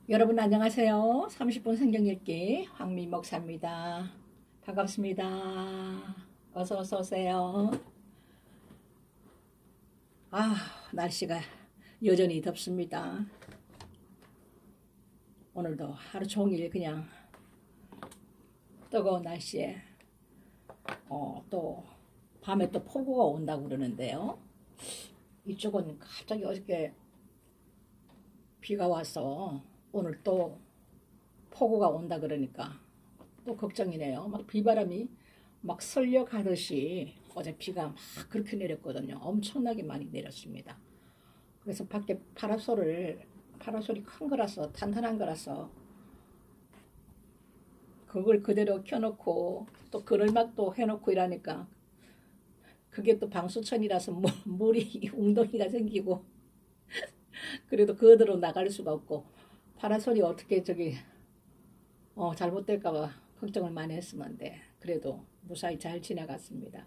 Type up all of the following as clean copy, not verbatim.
여러분 안녕하세요. 30분 성경 읽기 황미 목사입니다. 반갑습니다. 어서 오세요. 날씨가 여전히 덥습니다. 오늘도 하루 종일 그냥 뜨거운 날씨에 또 밤에 또 폭우가 온다고 그러는데요. 이쪽은 갑자기 어저께 비가 와서 오늘 또 폭우가 온다 그러니까 또 걱정이네요. 막 비바람이 막 설려가듯이 어제 비가 막 그렇게 내렸거든요. 엄청나게 많이 내렸습니다. 그래서 밖에 파라솔이 큰 거라서 단단한 거라서 그걸 그대로 켜놓고 또 그늘막도 해놓고 이러니까 그게 또 방수천이라서 물이 웅덩이가 생기고 그래도 그대로 나갈 수가 없고 파라솔이 어떻게 잘못될까봐 걱정을 많이 했었는데 그래도 무사히 잘 지나갔습니다.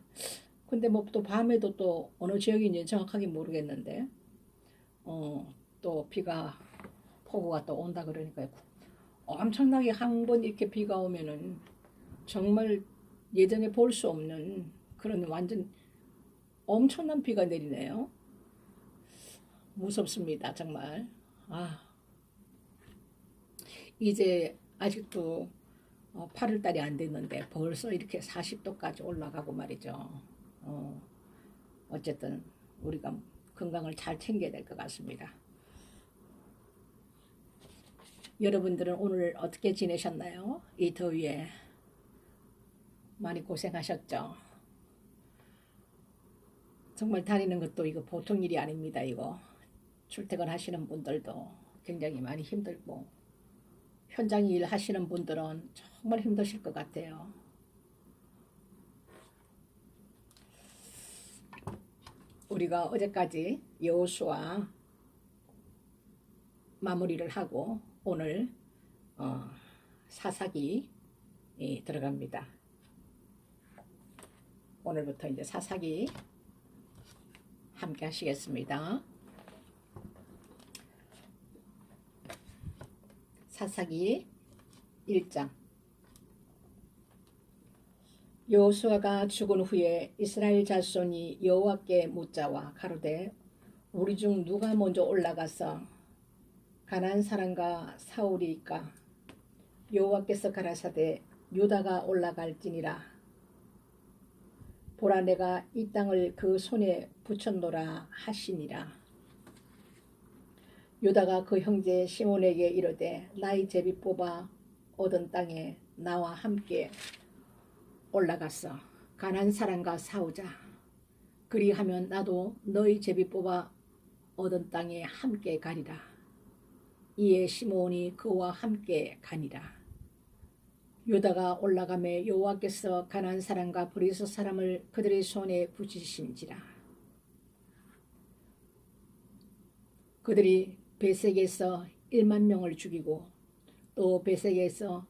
근데 뭐 또 밤에도 또 어느 지역인지 정확하게 모르겠는데 또 폭우가 또 온다 그러니까 엄청나게 한 번 이렇게 비가 오면은 정말 예전에 볼 수 없는 그런 완전 엄청난 비가 내리네요. 무섭습니다, 정말. 이제 아직도 8월 달이 안 됐는데 벌써 이렇게 40도까지 올라가고 말이죠. 어쨌든 우리가 건강을 잘 챙겨야 될 것 같습니다. 여러분들은 오늘 어떻게 지내셨나요? 이 더위에 많이 고생하셨죠? 정말 다니는 것도 이거 보통 일이 아닙니다. 이거 출퇴근하시는 분들도 굉장히 많이 힘들고 현장 일 하시는 분들은 정말 힘드실 것 같아요. 우리가 어제까지 여호수아 마무리를 하고 오늘 사사기 들어갑니다. 오늘부터 이제 사사기 함께 하시겠습니다. 사사기 1장. 여호수아가 죽은 후에 이스라엘 자손이 여호와께 묻자와 가로되 우리 중 누가 먼저 올라가서 가나안 사람과 사울이까 여호와께서 가라사대 유다가 올라갈지니라. 보라 내가 이 땅을 그 손에 붙였노라 하시니라. 유다가 그 형제 시몬에게 이르되 나의 제비 뽑아 얻은 땅에 나와 함께 올라갔어 가나안 사람과 싸우자. 그리하면 나도 너희 제비 뽑아 얻은 땅에 함께 가리라. 이에 시몬이 그와 함께 가니라. 유다가 올라가매 여호와께서 가나안 사람과 브리스 사람을 그들의 손에 붙이신지라. 그들이 베색에서 1만 명을 죽이고 또 베색에서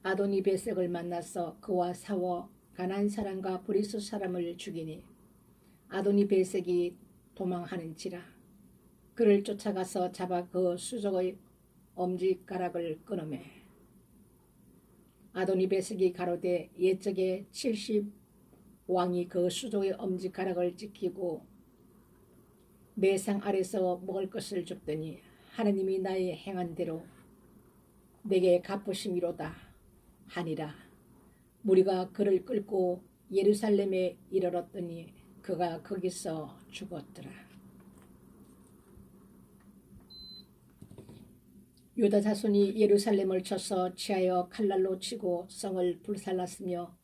아도니 베색을 만나서 그와 싸워 가나안 사람과 브리스 사람을 죽이니 아도니 베색이 도망하는지라. 그를 쫓아가서 잡아 그 수족의 엄지가락을 끊으매 아도니 베색이 가로되 옛적에 70 왕이 그 수족의 엄지가락을 지키고 내 상 아래서 먹을 것을 줍더니 하느님이 나의 행한 대로 내게 갚으심이로다 하니라. 무리가 그를 끌고 예루살렘에 이르렀더니 그가 거기서 죽었더라. 유다 자손이 예루살렘을 쳐서 취하여 칼날로 치고 성을 불살랐으며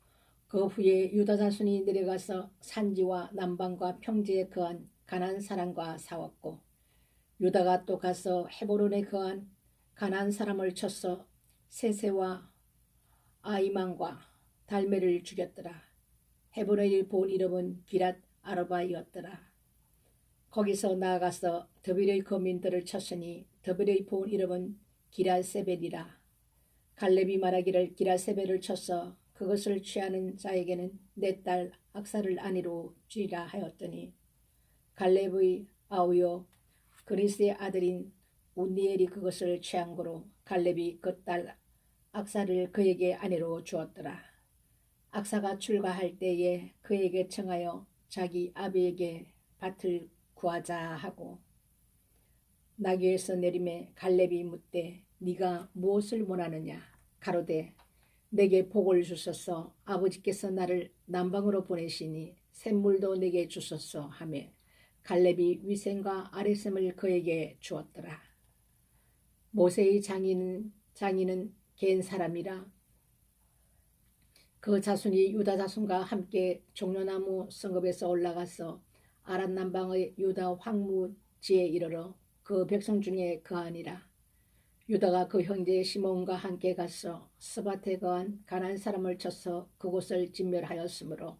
그 후에 유다 자손이 내려가서 산지와 남방과 평지에 거한 가나안 사람과 싸웠고 유다가 또 가서 헤브론에 거한 가나안 사람을 쳐서 세세와 아이만과 달메를 죽였더라. 헤브론의 본 이름은 기랏 아르바이었더라. 거기서 나아가서 더빌의 거민들을 쳤으니 더빌의 본 이름은 기라세벨이라. 갈렙이 말하기를 기라세벨을 쳐서 그것을 취하는 자에게는 내 딸 악사를 아내로 주리라 하였더니 갈렙의 아우요 그리스의 아들인 운니엘이 그것을 취한 고로 갈렙이 그 딸 악사를 그에게 아내로 주었더라. 악사가 출가할 때에 그에게 청하여 자기 아비에게 밭을 구하자 하고 나귀에서 내림에 갈렙이 묻되 네가 무엇을 원하느냐 가로되 내게 복을 주소서 아버지께서 나를 남방으로 보내시니 샘물도 내게 주소서 하며 갈렙이 위생과 아랫샘을 그에게 주었더라. 모세의 장인은 겐 사람이라 그 자손이 유다 자손과 함께 종려나무 성읍에서 올라가서 아랏 남방의 유다 황무지에 이르러 그 백성 중에 거하니라. 유다가 그 형제 시몬과 함께 가서 스밧에 거한 가나안 사람을 쳐서 그곳을 진멸하였으므로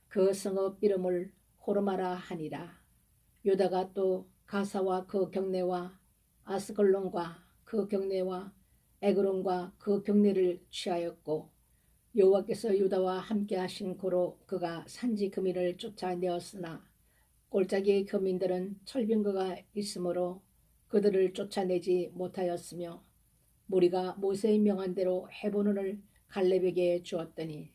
그 성읍 이름을 호르마라 하니라. 유다가 또 가사와 그 경내와 아스글론과 그 경내와 에그론과 그 경내를 취하였고 여호와께서 유다와 함께 하신 고로 그가 산지 거민을 쫓아내었으나 골짜기의 거민들은 철병거가 있으므로 그들을 쫓아내지 못하였으며 무리가 모세의 명한 대로 헤브론을 갈렙에게 주었더니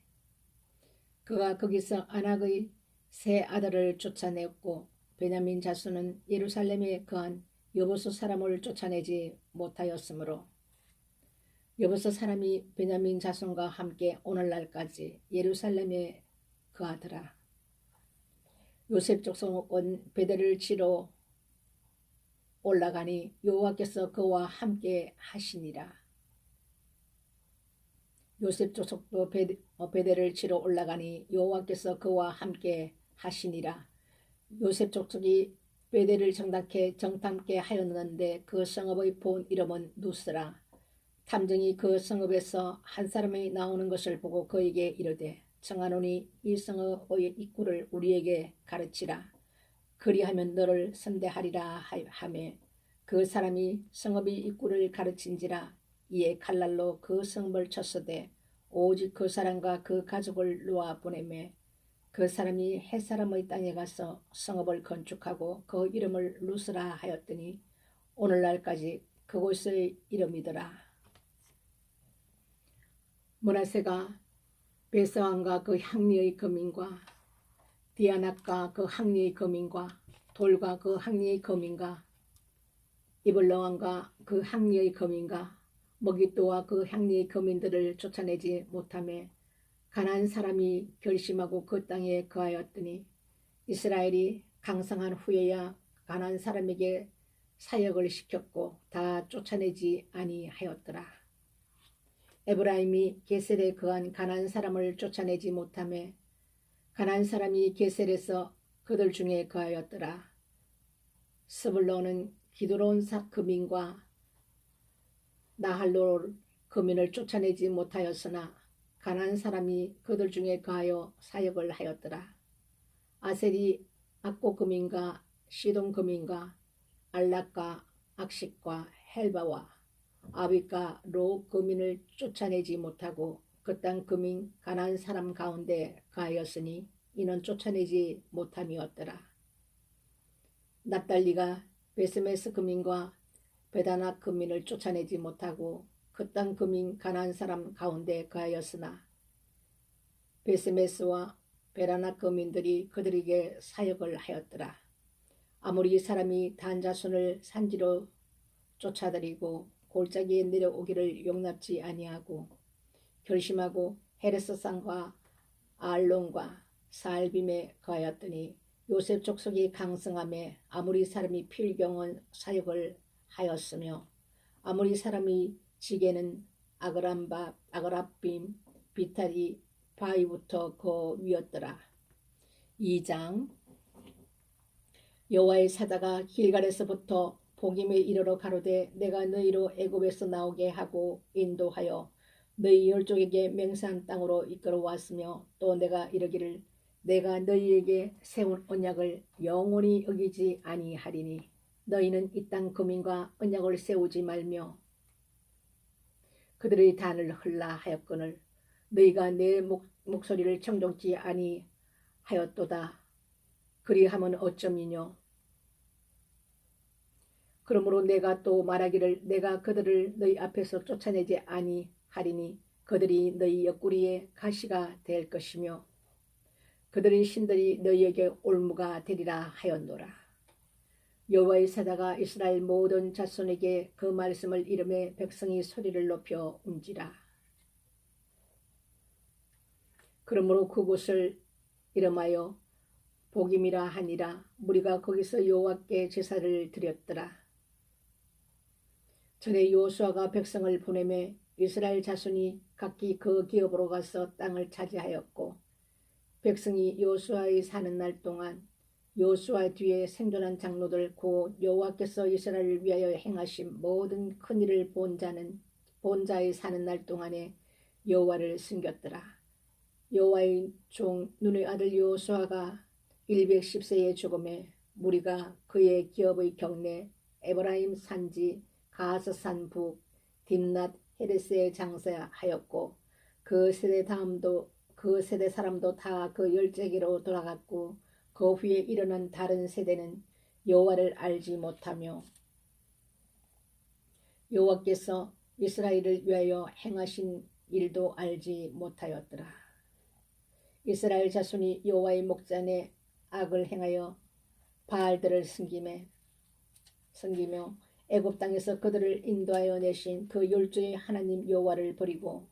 그가 거기서 아낙의 세 아들을 쫓아냈고 베냐민 자손은 예루살렘에 거한 여보스 사람을 쫓아내지 못하였으므로 여보스 사람이 베냐민 자손과 함께 오늘날까지 예루살렘에 거하더라. 요셉 족속은 베델을 치러 올라가니 여호와께서 그와 함께 하시니라. 요셉 족속도 베델을 치러 올라가니 여호와께서 그와 함께 하시니라. 요셉 족속이 베델을 정탐케 하였는데 그 성읍의 본 이름은 누스라. 탐정이 그 성읍에서 한 사람이 나오는 것을 보고 그에게 이르되 청하노니 이 성읍의 입구를 우리에게 가르치라. 그리하면 너를 선대하리라 하매 그 사람이 성읍의 입구를 가르친지라. 이에 칼날로 그 성읍을 쳤으되 오직 그 사람과 그 가족을 놓아 보내매 그 사람이 헷사람의 땅에 가서 성읍을 건축하고 그 이름을 루스라 하였더니 오늘날까지 그곳의 이름이더라. 므낫세가 베스왕과 그 향리의 거민과 디아낙과 그 향리의 거민과 돌과 그 향리의 거민과 이블러왕과 그 향리의 거민과 머깃도와 그 향리의 거민들을 쫓아내지 못하며 가나안 사람이 결심하고 그 땅에 거하였더니 이스라엘이 강성한 후에야 가나안 사람에게 사역을 시켰고 다 쫓아내지 아니하였더라. 에브라임이 게셀에 거한 가나안 사람을 쫓아내지 못하며 가나안 사람이 게셀에서 그들 중에 거하였더라. 스불론은 기드론 거민과 나할롤 거민을 쫓아내지 못하였으나 가나안 사람이 그들 중에 거하여 사역을 하였더라. 아셀이 악고 거민과 시돈 거민과 알락과 악식과 헬바와 아비과 로 거민을 쫓아내지 못하고 그 땅 거민 가나안 사람 가운데 거하였으니 이는 쫓아내지 못함이었더라. 납달리가 베스메스 거민과 베다낙 거민을 쫓아내지 못하고 그 땅 거민 가나안 사람 가운데 거하였으나 베스메스와 베라낙 거민들이 그들에게 사역을 하였더라. 아무리 사람이 단 자손을 산지로 쫓아들이고 골짜기에 내려오기를 용납지 아니하고 결심하고 헤레스산과 아알론과 사알빔에 거하였더니 요셉 족속이 강성함에 아무리 사람이 필경은 사역을 하였으며 아무리 사람이 지게는 아그라빔 비탈이 바위부터 그 위였더라. 2장 여호와의 사자가 길갈에서부터 복임에 이르러 가로되 내가 너희로 애굽에서 나오게 하고 인도하여 너희 열족에게 맹세한 땅으로 이끌어왔으며 또 내가 이르기를 내가 너희에게 세운 언약을 영원히 어기지 아니하리니 너희는 이 땅 거민과 언약을 세우지 말며 그들의 단을 흘라 하였거늘 너희가 내 목소리를 청종치 아니하였도다. 그리하면 어쩌미뇨. 그러므로 내가 또 말하기를 내가 그들을 너희 앞에서 쫓아내지 아니하리니 그들이 너희 옆구리에 가시가 될 것이며 그들의 신들이 너희에게 올무가 되리라 하였노라. 여호와의 사자가 이스라엘 모든 자손에게 그 말씀을 이름에 백성이 소리를 높여 운지라. 그러므로 그곳을 이름하여 복임이라 하니라. 무리가 거기서 여호와께 제사를 드렸더라. 전에 여호수아가 백성을 보내매 이스라엘 자손이 각기 그 기업으로 가서 땅을 차지하였고 백성이 여호수아의 사는 날 동안 여호수아 뒤에 생존한 장로들 곧 여호와께서 이스라엘을 위하여 행하신 모든 큰 일을 본 자의 사는 날 동안에 여호와를 숨겼더라. 여호와의 종 눈의 아들 여호수아가 110세에 죽음에 무리가 그의 기업의 경내 에브라임 산지 가스산 북 딥낫 헤레스에 장사하였고 그 세대 사람도 다 그 열재기로 돌아갔고 그 후에 일어난 다른 세대는 여호와를 알지 못하며 여호와께서 이스라엘을 위하여 행하신 일도 알지 못하였더라. 이스라엘 자손이 여호와의 목전에 악을 행하여 바알들을 섬기며 애굽 땅에서 그들을 인도하여 내신 그 열조의 하나님 여호와를 버리고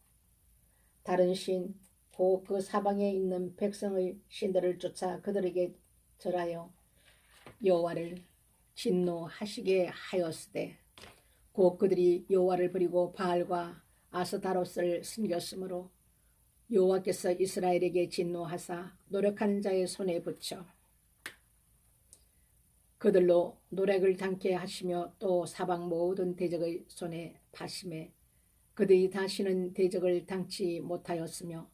다른 신 곧 그 사방에 있는 백성의 신들을 쫓아 그들에게 절하여 여호와를 진노하시게 하였으되 곧 그들이 여호와를 버리고 바알과 아스타롯을 섬겼으므로 여호와께서 이스라엘에게 진노하사 노력하는 자의 손에 붙여 그들로 노력을 당케 하시며 또 사방 모든 대적의 손에 파심에 그들이 다시는 대적을 당치 못하였으며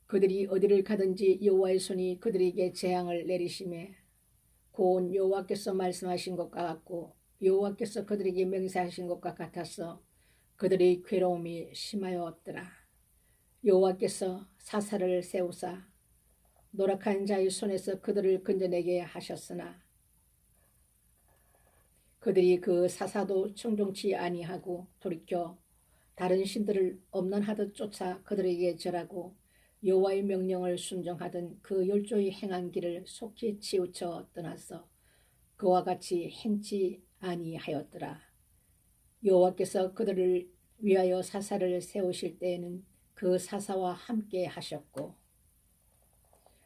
그들이 어디를 가든지 여호와의 손이 그들에게 재앙을 내리심에 곧 여호와께서 말씀하신 것과 같고 여호와께서 그들에게 맹세하신 것과 같아서 그들의 괴로움이 심하였더라. 여호와께서 사사를 세우사 노력한 자의 손에서 그들을 건져내게 하셨으나 그들이 그 사사도 청종치 아니하고 돌이켜 다른 신들을 엄난하듯 쫓아 그들에게 절하고 여호와의 명령을 순종하던 그 열조의 행한 길을 속히 치우쳐 떠나서 그와 같이 행치 아니하였더라. 여호와께서 그들을 위하여 사사를 세우실 때에는 그 사사와 함께 하셨고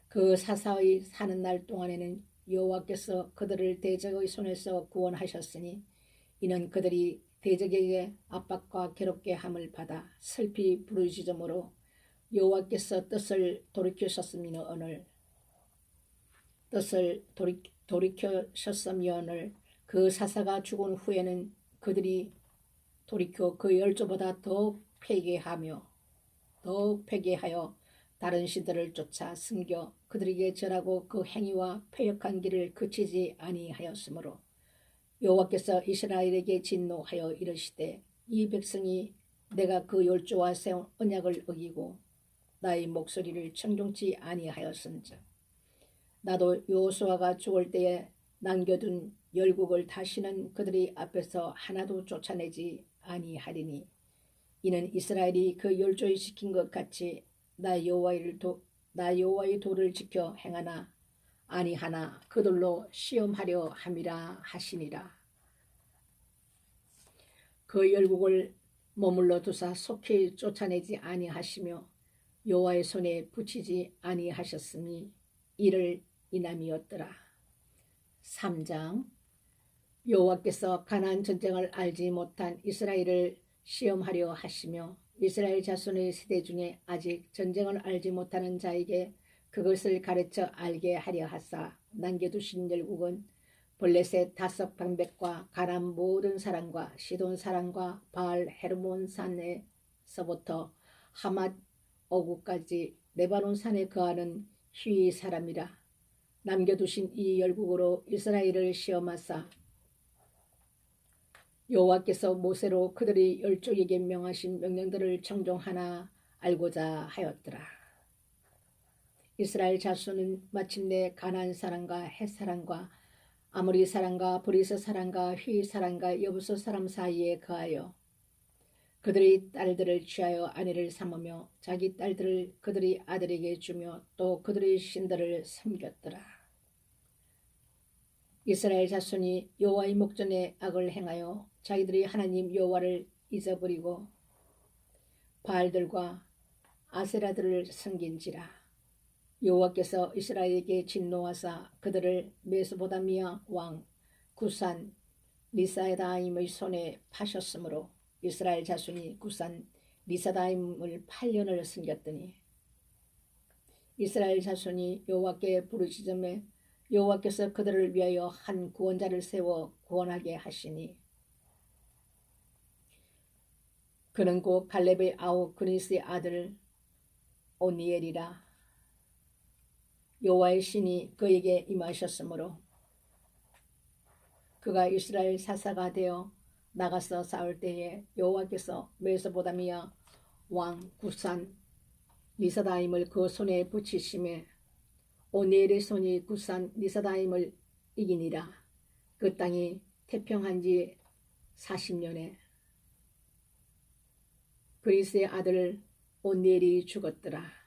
그 사사의 사는 날 동안에는 여호와께서 그들을 대적의 손에서 구원하셨으니 이는 그들이 대적에게 압박과 괴롭게 함을 받아 슬피 부르짖음으로 여호와께서 뜻을 돌이키셨으며늘 그 사사가 죽은 후에는 그들이 돌이켜 그 열조보다 더욱 회개하여 다른 신들을 쫓아 숨겨 그들에게 절하고 그 행위와 패역한 길을 그치지 아니하였으므로 여호와께서 이스라엘에게 진노하여 이르시되 이 백성이 내가 그 열조와 세운 언약을 어기고 나의 목소리를 청종치 아니하였은즉 나도 여호수아가 죽을 때에 남겨둔 열국을 다시는 그들이 앞에서 하나도 쫓아내지 아니하리니 이는 이스라엘이 그 열조에 지킨 것 같이 나 여호와의 도를 지켜 행하나 아니하나 그들로 시험하려 함이라 하시니라. 그 열국을 머물러 두사 속히 쫓아내지 아니하시며 여호와의 손에 붙이지 아니하셨으니 이를 인함이었더라. 3장 여호와께서 가나안 전쟁을 알지 못한 이스라엘을 시험하려 하시며 이스라엘 자손의 세대 중에 아직 전쟁을 알지 못하는 자에게 그것을 가르쳐 알게 하려 하사 남겨두신 열국은 블레셋 다섯 방백과 가나안 모든 사람과 시돈 사람과 바알 헤르몬 산에서부터 하맛 어구까지 레바논 산에 거하는 휘 사람이라. 남겨두신 이 열국으로 이스라엘을 시험하사 여호와께서 모세로 그들의 열족에게 명하신 명령들을 청종하나 알고자 하였더라. 이스라엘 자손은 마침내 가나안 사람과 헷 사람과 아모리 사람과 브리스 사람과 휘 사람과 여부스 사람 사이에 거하여 그들의 딸들을 취하여 아내를 삼으며 자기 딸들을 그들의 아들에게 주며 또 그들의 신들을 섬겼더라. 이스라엘 자손이 여호와의 목전에 악을 행하여 자기들이 하나님 여호와를 잊어버리고 바알들과 아세라들을 섬긴지라. 여호와께서 이스라엘에게 진노하사 그들을 메소포타미아 왕 구산 리사다임의 손에 파셨으므로 이스라엘 자손이 구산 리사다임을 8년을 섬겼더니 이스라엘 자손이 여호와께 부르짖음에 여호와께서 그들을 위하여 한 구원자를 세워 구원하게 하시니 그는 곧 갈렙의 아우 그니스의 아들 오니엘이라. 여호와의 신이 그에게 임하셨으므로 그가 이스라엘 사사가 되어 나가서 싸울 때에 여호와께서 메소포타미아 왕 구산 리사다임을 그 손에 붙이심에 오니엘의 손이 구산 리사다임을 이기니라. 그 땅이 태평한 지 40년에 그리스의 아들 오니엘이 죽었더라.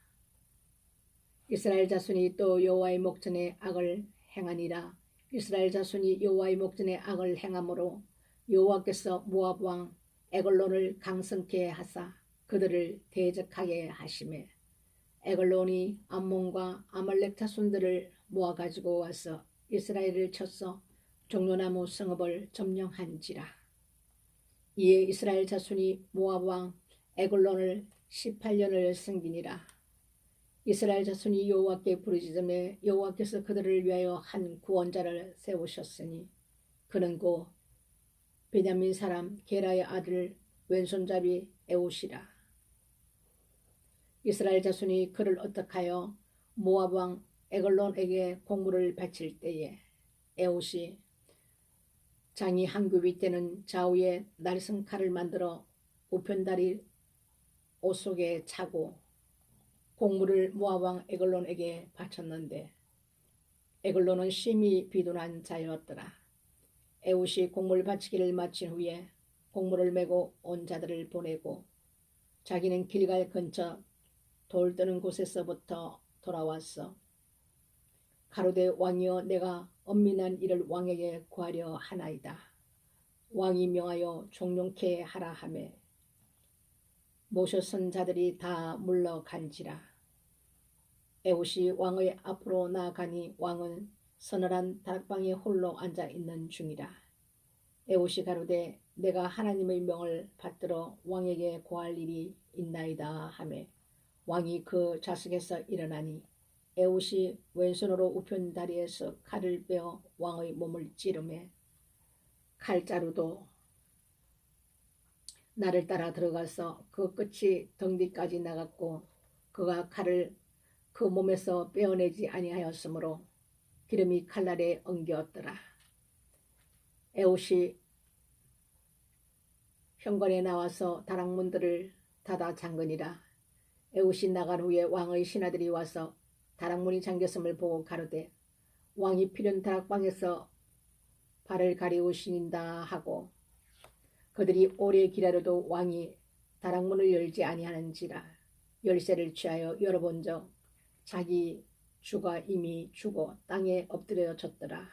이스라엘 자손이 또 여호와의 목전에 악을 행하니라. 이스라엘 자손이 여호와의 목전에 악을 행함으로 여호와께서 모압 왕 에글론을 강성케 하사 그들을 대적하게 하시매 에글론이 암몬과 아말렉 자손들을 모아가지고 와서 이스라엘을 쳐서 종려나무 성읍을 점령한지라. 이에 이스라엘 자손이 모압 왕 에글론을 18년을 섬기니라. 이스라엘 자손이 여호와께 부르짖음에 여호와께서 그들을 위하여 한 구원자를 세우셨으니 그는 곧 베냐민 사람 게라의 아들 왼손잡이 에웃이라. 이스라엘 자손이 그를 어떡하여 모압 왕 에글론에게 공물을 바칠 때에 에웃이 장이 한 굽이 되는 좌우에 날선 칼을 만들어 우편다리 옷 속에 차고 공물을 모압 왕 에글론에게 바쳤는데 에글론은 심히 비둔한 자였더라. 에웃이 공물 바치기를 마친 후에 공물을 메고 온 자들을 보내고 자기는 길갈 근처 돌 뜨는 곳에서부터 돌아왔어. 가로되 왕이여 내가 엄민한 일을 왕에게 구하려 하나이다. 왕이 명하여 종용케 하라 하매 모셔선 자들이 다 물러간지라. 에웃이 왕의 앞으로 나아가니 왕은 서늘한 다락방에 홀로 앉아 있는 중이라. 에웃이 가로되 내가 하나님의 명을 받들어 왕에게 고할 일이 있나이다 하매 왕이 그 좌석에서 일어나니 에웃이 왼손으로 우편 다리에서 칼을 빼어 왕의 몸을 찌르매 칼자루도 나를 따라 들어가서 그 끝이 등 뒤까지 나갔고 그가 칼을 그 몸에서 빼어내지 아니하였으므로 기름이 칼날에 엉겼더라. 에웃이 현관에 나와서 다락문들을 닫아 잠그니라. 에웃이 나간 후에 왕의 신하들이 와서 다락문이 잠겼음을 보고 가로되 왕이 필연 다락방에서 발을 가리우신다 하고 그들이 오래 기다려도 왕이 다락문을 열지 아니하는지라. 열쇠를 취하여 열어본즉 자기 주가 이미 죽어 땅에 엎드려졌더라.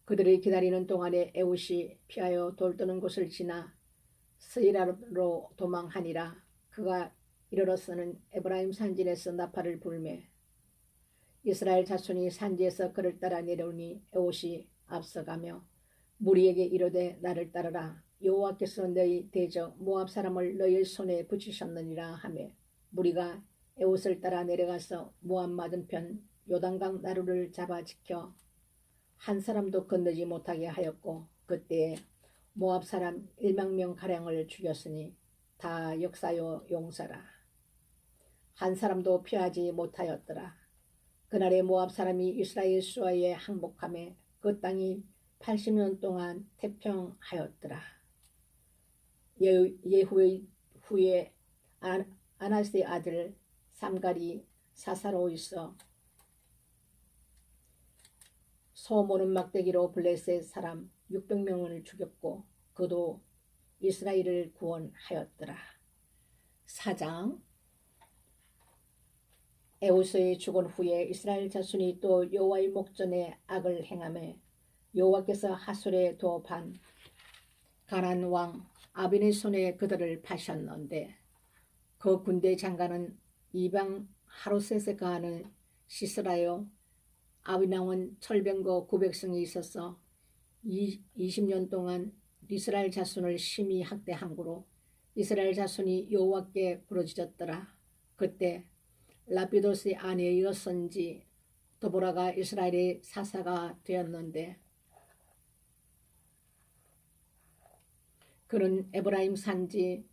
그들이 기다리는 동안에 에웃이 피하여 돌 뜨는 곳을 지나 스이라로 도망하니라. 그가 이르러서는 에브라임 산진에서 나팔을 불매 이스라엘 자손이 산지에서 그를 따라 내려오니 에웃이 앞서가며 무리에게 이르되 나를 따르라. 여호와께서 너희 대적 모압 사람을 너희 손에 붙이셨느니라 하며 무리가 에웃을 따라 내려가서 모압 맞은편 요단강 나루를 잡아 지켜 한 사람도 건너지 못하게 하였고 그때에 모압 사람 1만 명 가량을 죽였으니 다 역사요 용사라. 한 사람도 피하지 못하였더라. 그날에 모압 사람이 이스라엘 수하에 항복하며 그 땅이 80년 동안 태평하였더라. 예후의 후에 아나스의 아들 삼갈이 사사로 있어 소모는 막대기로 블레셋 사람 600명을 죽였고 그도 이스라엘을 구원하였더라. 4장. 에우스의 죽은 후에 이스라엘 자손이 또 여호와의 목전에 악을 행하며 여호와께서 하솔에 도업한 가나안 왕 아빈의 손에 그들을 파셨는데 그 군대 장관은 이방 하롯셋에 거하는 시스라요. 아비나온 철병거 900성이 있어서 20년 동안 이스라엘 자손을 심히 학대한 고로 이스라엘 자손이 여호와께 부르짖었더라. 그때 라피도스의 아내였은지 도보라가 이스라엘의 사사가 되었는데 그는 에브라임 산지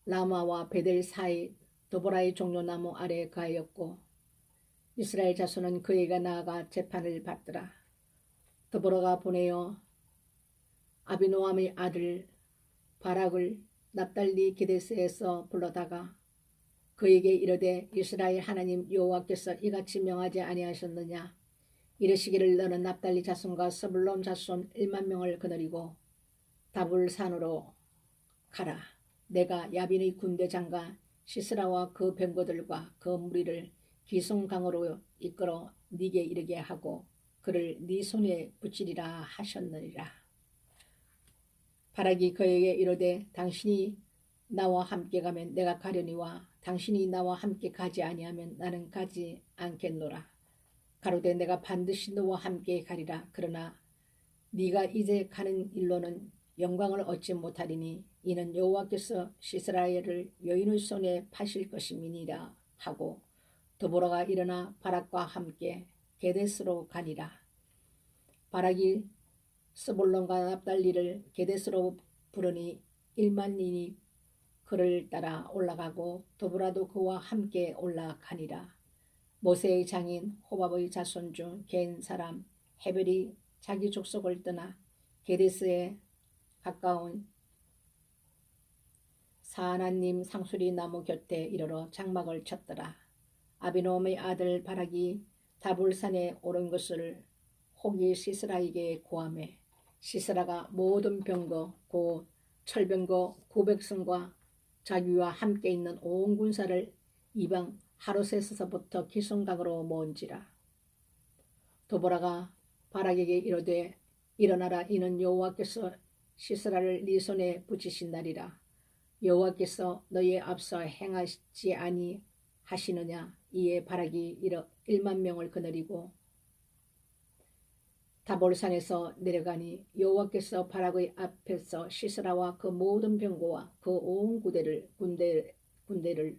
라마와 베델 사이 도보라의 종려나무 아래에 거하였고 이스라엘 자손은 그에게 나아가 재판을 받더라. 도보라가 보내어 아비노함의 아들 바락을 납달리 게데스에서 불러다가 그에게 이르되 이스라엘 하나님 여호와께서 이같이 명하지 아니하셨느냐. 이르시기를 너는 납달리 자손과 스불론 자손 1만 명을 거느리고 다불산으로 가라. 내가 야빈의 군대 장관 시스라와 그 병거들과 그 무리를 기송강으로 이끌어 네게 이르게 하고 그를 네 손에 붙이리라 하셨느니라. 바락이 그에게 이르되 당신이 나와 함께 가면 내가 가려니와 당신이 나와 함께 가지 아니하면 나는 가지 않겠노라. 가로되 내가 반드시 너와 함께 가리라. 그러나 네가 이제 가는 일로는 영광을 얻지 못하리니 이는 여호와께서 시스라엘을 여인의 손에 파실 것임이니라 하고 도보라가 일어나 바락과 함께 게데스로 가니라. 바락이 스불론과 납달리를 게데스로 부르니 1만인이 그를 따라 올라가고 도보라도 그와 함께 올라가니라. 모세의 장인 호밥의 자손 중 겐 사람 헤벨이 자기 족속을 떠나 게데스에 가까운 사하나님 상수리 나무 곁에 이르러 장막을 쳤더라. 아비노함의 아들 바락이 다불산에 오른 것을 혹이 시스라에게 고하매 시스라가 모든 병거 곧 철병거 900승과 자기와 함께 있는 온 군사를 이방 하롯에서부터 기송강으로 모은지라. 도보라가 바락에게 이르되 일어나라. 이는 여호와께서 시스라를 네 손에 붙이신 날이라. 여호와께서 너희의 앞서 행하지 아니하시느냐. 이에 바락이 1만 명을 거느리고 다볼산에서 내려가니 여호와께서 바락의 앞에서 시스라와 그 모든 병거와 그 온 군대를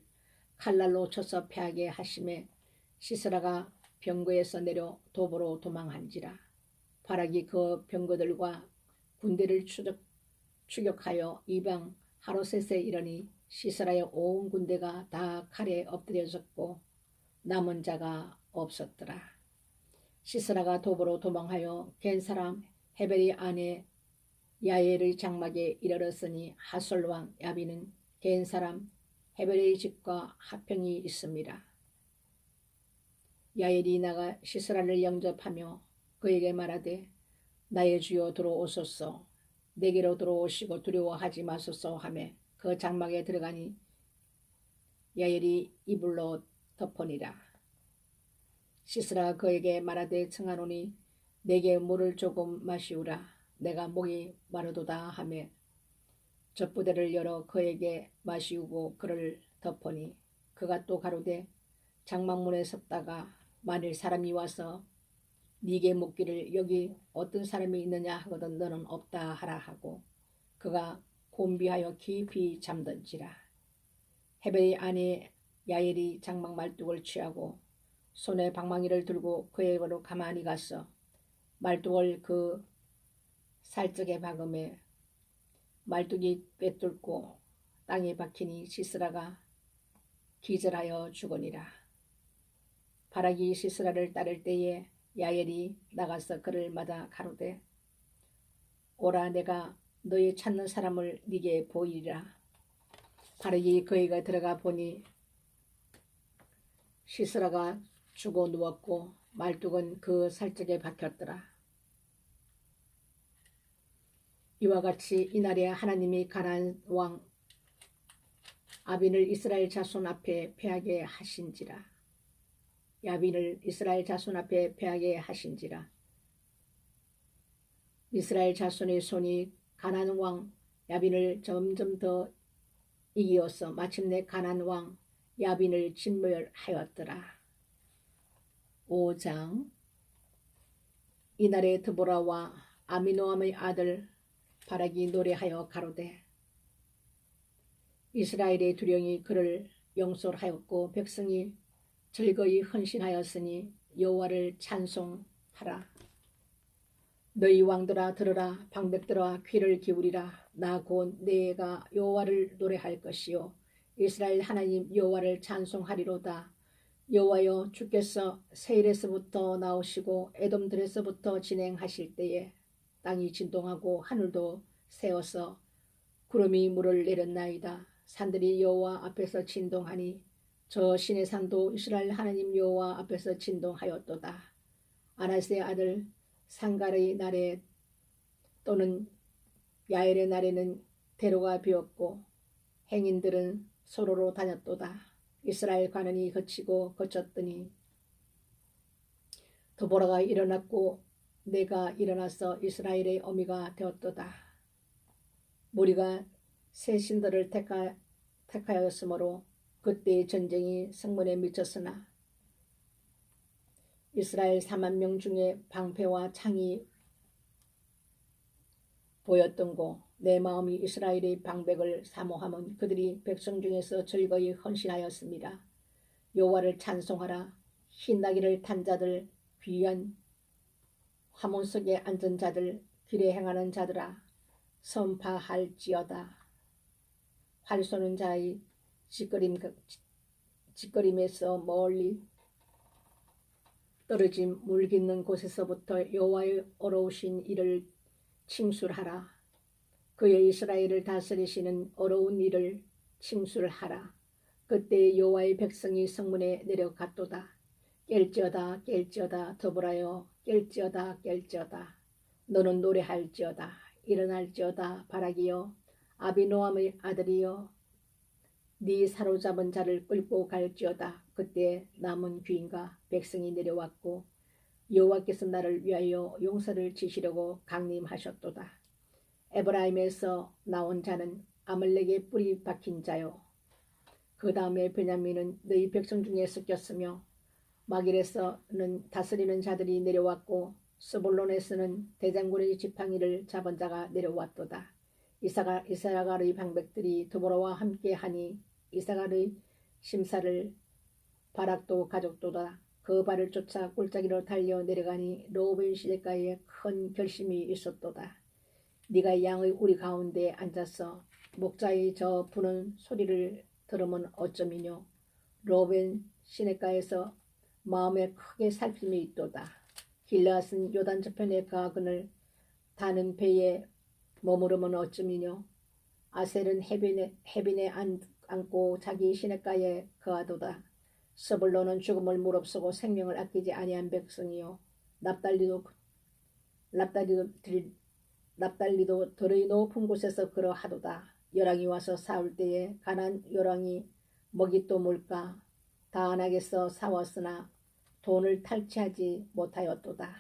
칼날로 쳐서 패하게 하심에 시스라가 병거에서 내려 도보로 도망한지라. 바락이 그 병거들과 군대를 추격하여 이방 하롯셋에 이르니 시스라의 온 군대가 다 칼에 엎드려졌고 남은 자가 없었더라. 시스라가 도보로 도망하여 겐 사람 헤벨의 아내 야엘의 장막에 이르렀으니 하솔 왕 야빈은 겐 사람 헤벨의 집과 합평이 있습니다. 야엘이 나가 시스라를 영접하며 그에게 말하되 나의 주여 들어오소서. 내게로 들어오시고 두려워하지 마소서 하며 그 장막에 들어가니 야엘이 이불로 덮으니라. 시스라가 그에게 말하되 청하노니 내게 물을 조금 마시우라. 내가 목이 마르도다 하며 젖부대를 열어 그에게 마시우고 그를 덮으니 그가 또 가로되 장막문에 섰다가 만일 사람이 와서 네게 묻기를 여기 어떤 사람이 있느냐 하거든 너는 없다 하라 하고 그가 곤비하여 깊이 잠든지라. 헤벨의 아내 야엘이 장막 말뚝을 취하고 손에 방망이를 들고 그에게로 가만히 가서 말뚝을 그 살적에 박음에 말뚝이 꿰뚫고 땅에 박히니 시스라가 기절하여 죽으니라. 바락이 시스라를 따를 때에 야엘이 나가서 그를 맞아 가로되 오라 내가 너의 찾는 사람을 네게 보이리라. 바락이 그에게 들어가 보니 시스라가 죽어 누웠고 말뚝은 그 살적에 박혔더라. 이와 같이 이날에 하나님이 가나안 왕 야빈을 이스라엘 자손 앞에 패하게 하신지라. 야빈을 이스라엘 자손 앞에 패하게 하신지라. 이스라엘 자손의 손이 가나안 왕 야빈을 점점 더 이기어서 마침내 가나안 왕 야빈을 진멸하였더라. 5장. 이날에 드보라와 아미노함의 아들 바락이 노래하여 가로되 이스라엘의 두령이 그를 용서하였고 백성이 즐거이 헌신하였으니 여호와를 찬송하라. 너희 왕들아 들으라. 방백들아 귀를 기울이라. 나 곧 내가 여호와를 노래할 것이요 이스라엘 하나님 여호와를 찬송하리로다. 여호와여 주께서 세일에서부터 나오시고 에돔들에서부터 진행하실 때에 땅이 진동하고 하늘도 새어서 구름이 물을 내렸나이다. 산들이 여호와 앞에서 진동하니 저 신의 산도 이스라엘 하나님 여호와 앞에서 진동하였도다. 아나스의 아들 상갈의 날에 또는 야엘의 날에는 대로가 비었고 행인들은 소로로 다녔도다. 이스라엘 관원이 거쳤더니 드보라가 일어났고 내가 일어나서 이스라엘의 어미가 되었도다. 무리가 새 신들을 택하였으므로 그때의 전쟁이 성문에 미쳤으나 이스라엘 4만 명 중에 방패와 창이 보였던고 내 마음이 이스라엘의 방백을 사모함은 그들이 백성 중에서 즐거이 헌신하였습니다. 여호와를 찬송하라. 흰나귀를 탄 자들 귀한 화문 속에 앉은 자들 길에 행하는 자들아 선파할지어다. 활 쏘는 자의 짓거림에서 멀리 떨어진 물 깃는 곳에서부터 여호와의 어려우신 일을 칭술하라. 그의 이스라엘을 다스리시는 어려운 일을 칭술하라. 그때 여호와의 백성이 성문에 내려갔도다. 깰지어다 깰지어다 드보라여 깰지어다 깰지어다. 너는 노래할지어다. 일어날지어다 바락이여 아비노함의 아들이여 네 사로잡은 자를 끌고 갈지어다. 그때 남은 귀인과 백성이 내려왔고 여호와께서 나를 위하여 용서를 지시려고 강림하셨도다. 에브라임에서 나온 자는 아말렉의 뿌리 박힌 자요. 그 다음에 베냐민은 너희 백성 중에 섞였으며 마길에서는 다스리는 자들이 내려왔고 스불론에서는 대장군의 지팡이를 잡은 자가 내려왔도다. 이사갈의 방백들이 드보라와 함께하니 이사갈의 심사를 바락도 가졌도다. 그 발을 쫓아 골짜기로 달려 내려가니 로벤 시내가에 큰 결심이 있었도다. 네가 양의 우리 가운데 앉아서 목자의 저 부는 소리를 들으면 어쩌미뇨. 로벤 시내가에서 마음에 크게 살핌이 있도다. 길르앗은 요단 저편에 거하거늘 다는 배에 머무르면 어쩌미뇨. 아셀은 해변에 앉고 자기 시내가에 거하도다. 스불론은 죽음을 무릅쓰고 생명을 아끼지 아니한 백성이요. 납달리도 들의 높은 곳에서 그러하도다. 열왕이 와서 싸울 때에 가난 열왕이 먹잇도 물가 다안하게서 싸웠으나 돈을 탈취하지 못하였도다.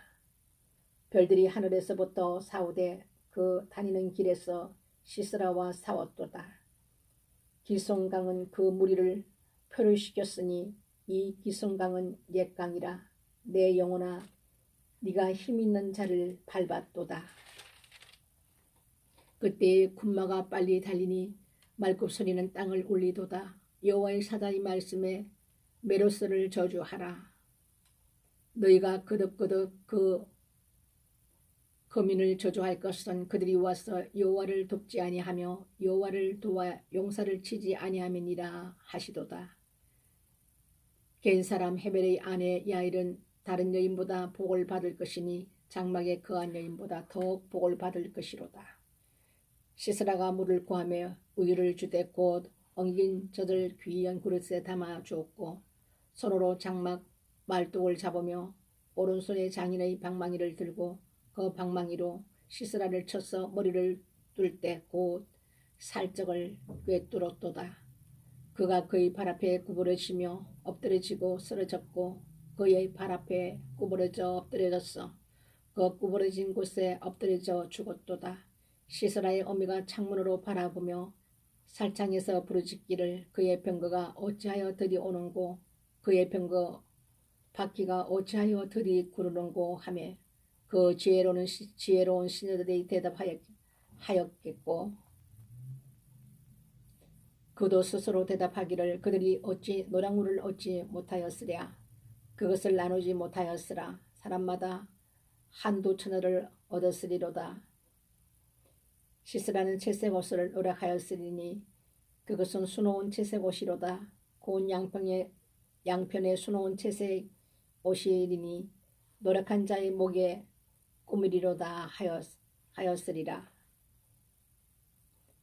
별들이 하늘에서부터 싸우되 그 다니는 길에서 시스라와 싸웠도다. 기송강은 그 무리를 표류시켰으니 이 기송강은 옛 강이라. 내 영혼아 네가 힘있는 자를 밟았도다. 그때 군마가 빨리 달리니 말굽소리는 땅을 울리도다. 여호와의 사자의 말씀에 메로스를 저주하라. 너희가 거듭거듭 그 거민을 저주할 것은 그들이 와서 여호와를 돕지 아니하며 여호와를 도와 용사를 치지 아니함이니라 하시도다. 겐 사람 헤벨의 아내 야일은 다른 여인보다 복을 받을 것이니 장막에 거한 여인보다 더욱 복을 받을 것이로다. 시스라가 물을 구하며 우유를 주되 곧 엉긴 젖을 귀한 그릇에 담아 주었고 손으로 장막 말뚝을 잡으며 오른손에 장인의 방망이를 들고 그 방망이로 시스라를 쳐서 머리를 꿰뚫 때 곧 살적을 꿰뚫었도다. 그가 그의 발 앞에 구부러지며 엎드러지고 쓰러졌고 그의 발 앞에 구부러져 엎드려졌어. 그 구부러진 곳에 엎드려져 죽었도다. 시스라의 어미가 창문으로 바라보며 살창에서 부르짖기를 그의 병거가 어찌하여 들이 오는고 그의 병거 바퀴가 어찌하여 들이 구르는고 하며 그 지혜로운 시녀들이 대답하였겠고 그도 스스로 대답하기를 그들이 어찌 노량물을 얻지 못하였으랴. 그것을 나누지 못하였으라. 사람마다 한두 처녀를 얻었으리로다. 시스라는 채색 옷을 노력하였으리니 그것은 수놓은 채색 옷이로다. 고운 양편에 수놓은 채색 옷이리니 노력한 자의 목에 꾸미리로다 하였으리라.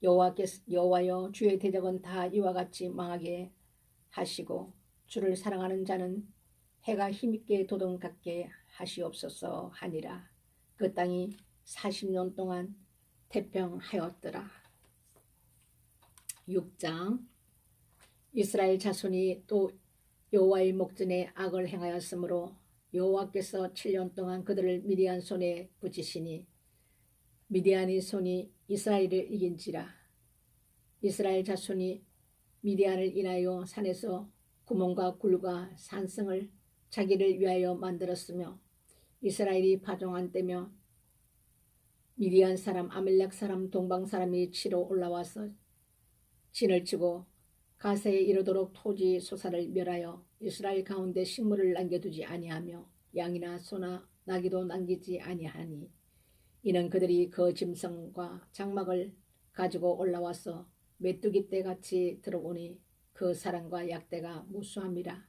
여호와여 주의 대적은 다 이와 같이 망하게 하시고 주를 사랑하는 자는 해가 힘있게 도동같게 하시옵소서 하니라. 그 땅이 40년 동안 태평하였더라. 6장 이스라엘 자손이 또 여호와의 목전에 악을 행하였으므로 여호와께서 7년 동안 그들을 미디안 손에 붙이시니 미디안의 손이 이스라엘을 이긴지라. 이스라엘 자손이 미디안을 인하여 산에서 구멍과 굴과 산성을 자기를 위하여 만들었으며 이스라엘이 파종한 때며 미디안 사람 아멜렉 사람 동방 사람이 치러 올라와서 진을 치고 가세에 이르도록 토지 소사를 멸하여 이스라엘 가운데 식물을 남겨두지 아니하며 양이나 소나 나귀도 남기지 아니하니 이는 그들이 그 짐승과 장막을 가지고 올라와서 메뚜기 떼같이 들어오니 그 사랑과 약대가 무수함이라.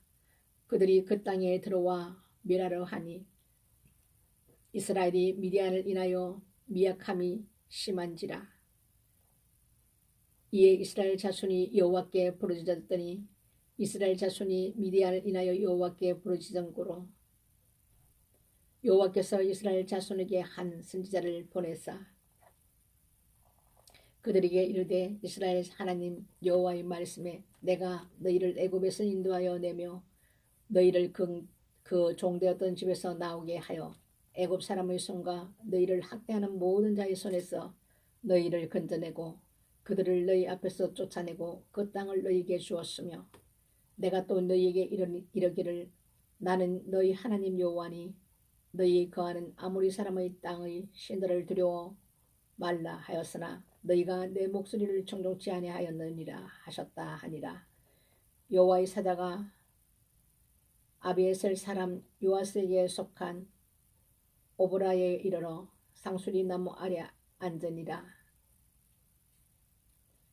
그들이 그 땅에 들어와 멸하려 하니 이스라엘이 미디안을 인하여 미약함이 심한지라. 이에 이스라엘 자손이 여호와께 부르짖었더니 이스라엘 자손이 미디안을 인하여 여호와께 부르짖은 고로 여호와께서 이스라엘 자손에게 한 선지자를 보내사 그들에게 이르되 이스라엘 하나님 여호와의 말씀에 내가 너희를 애굽에서 인도하여 내며 너희를 그 종되었던 집에서 나오게 하여 애굽 사람의 손과 너희를 학대하는 모든 자의 손에서 너희를 건져내고 그들을 너희 앞에서 쫓아내고 그 땅을 너희에게 주었으며 내가 또 너희에게 이르기를 나는 너희 하나님 여호와니 너희 거하는 아모리 사람의 땅의 신들을 두려워 말라 하였으나 너희가 내 목소리를 청종치 아니하였느니라 하셨다 하니라. 여호와의 사자가 아비에셀 사람 요아스에게 속한 오브라에 이르러 상수리 나무 아래 앉으니라.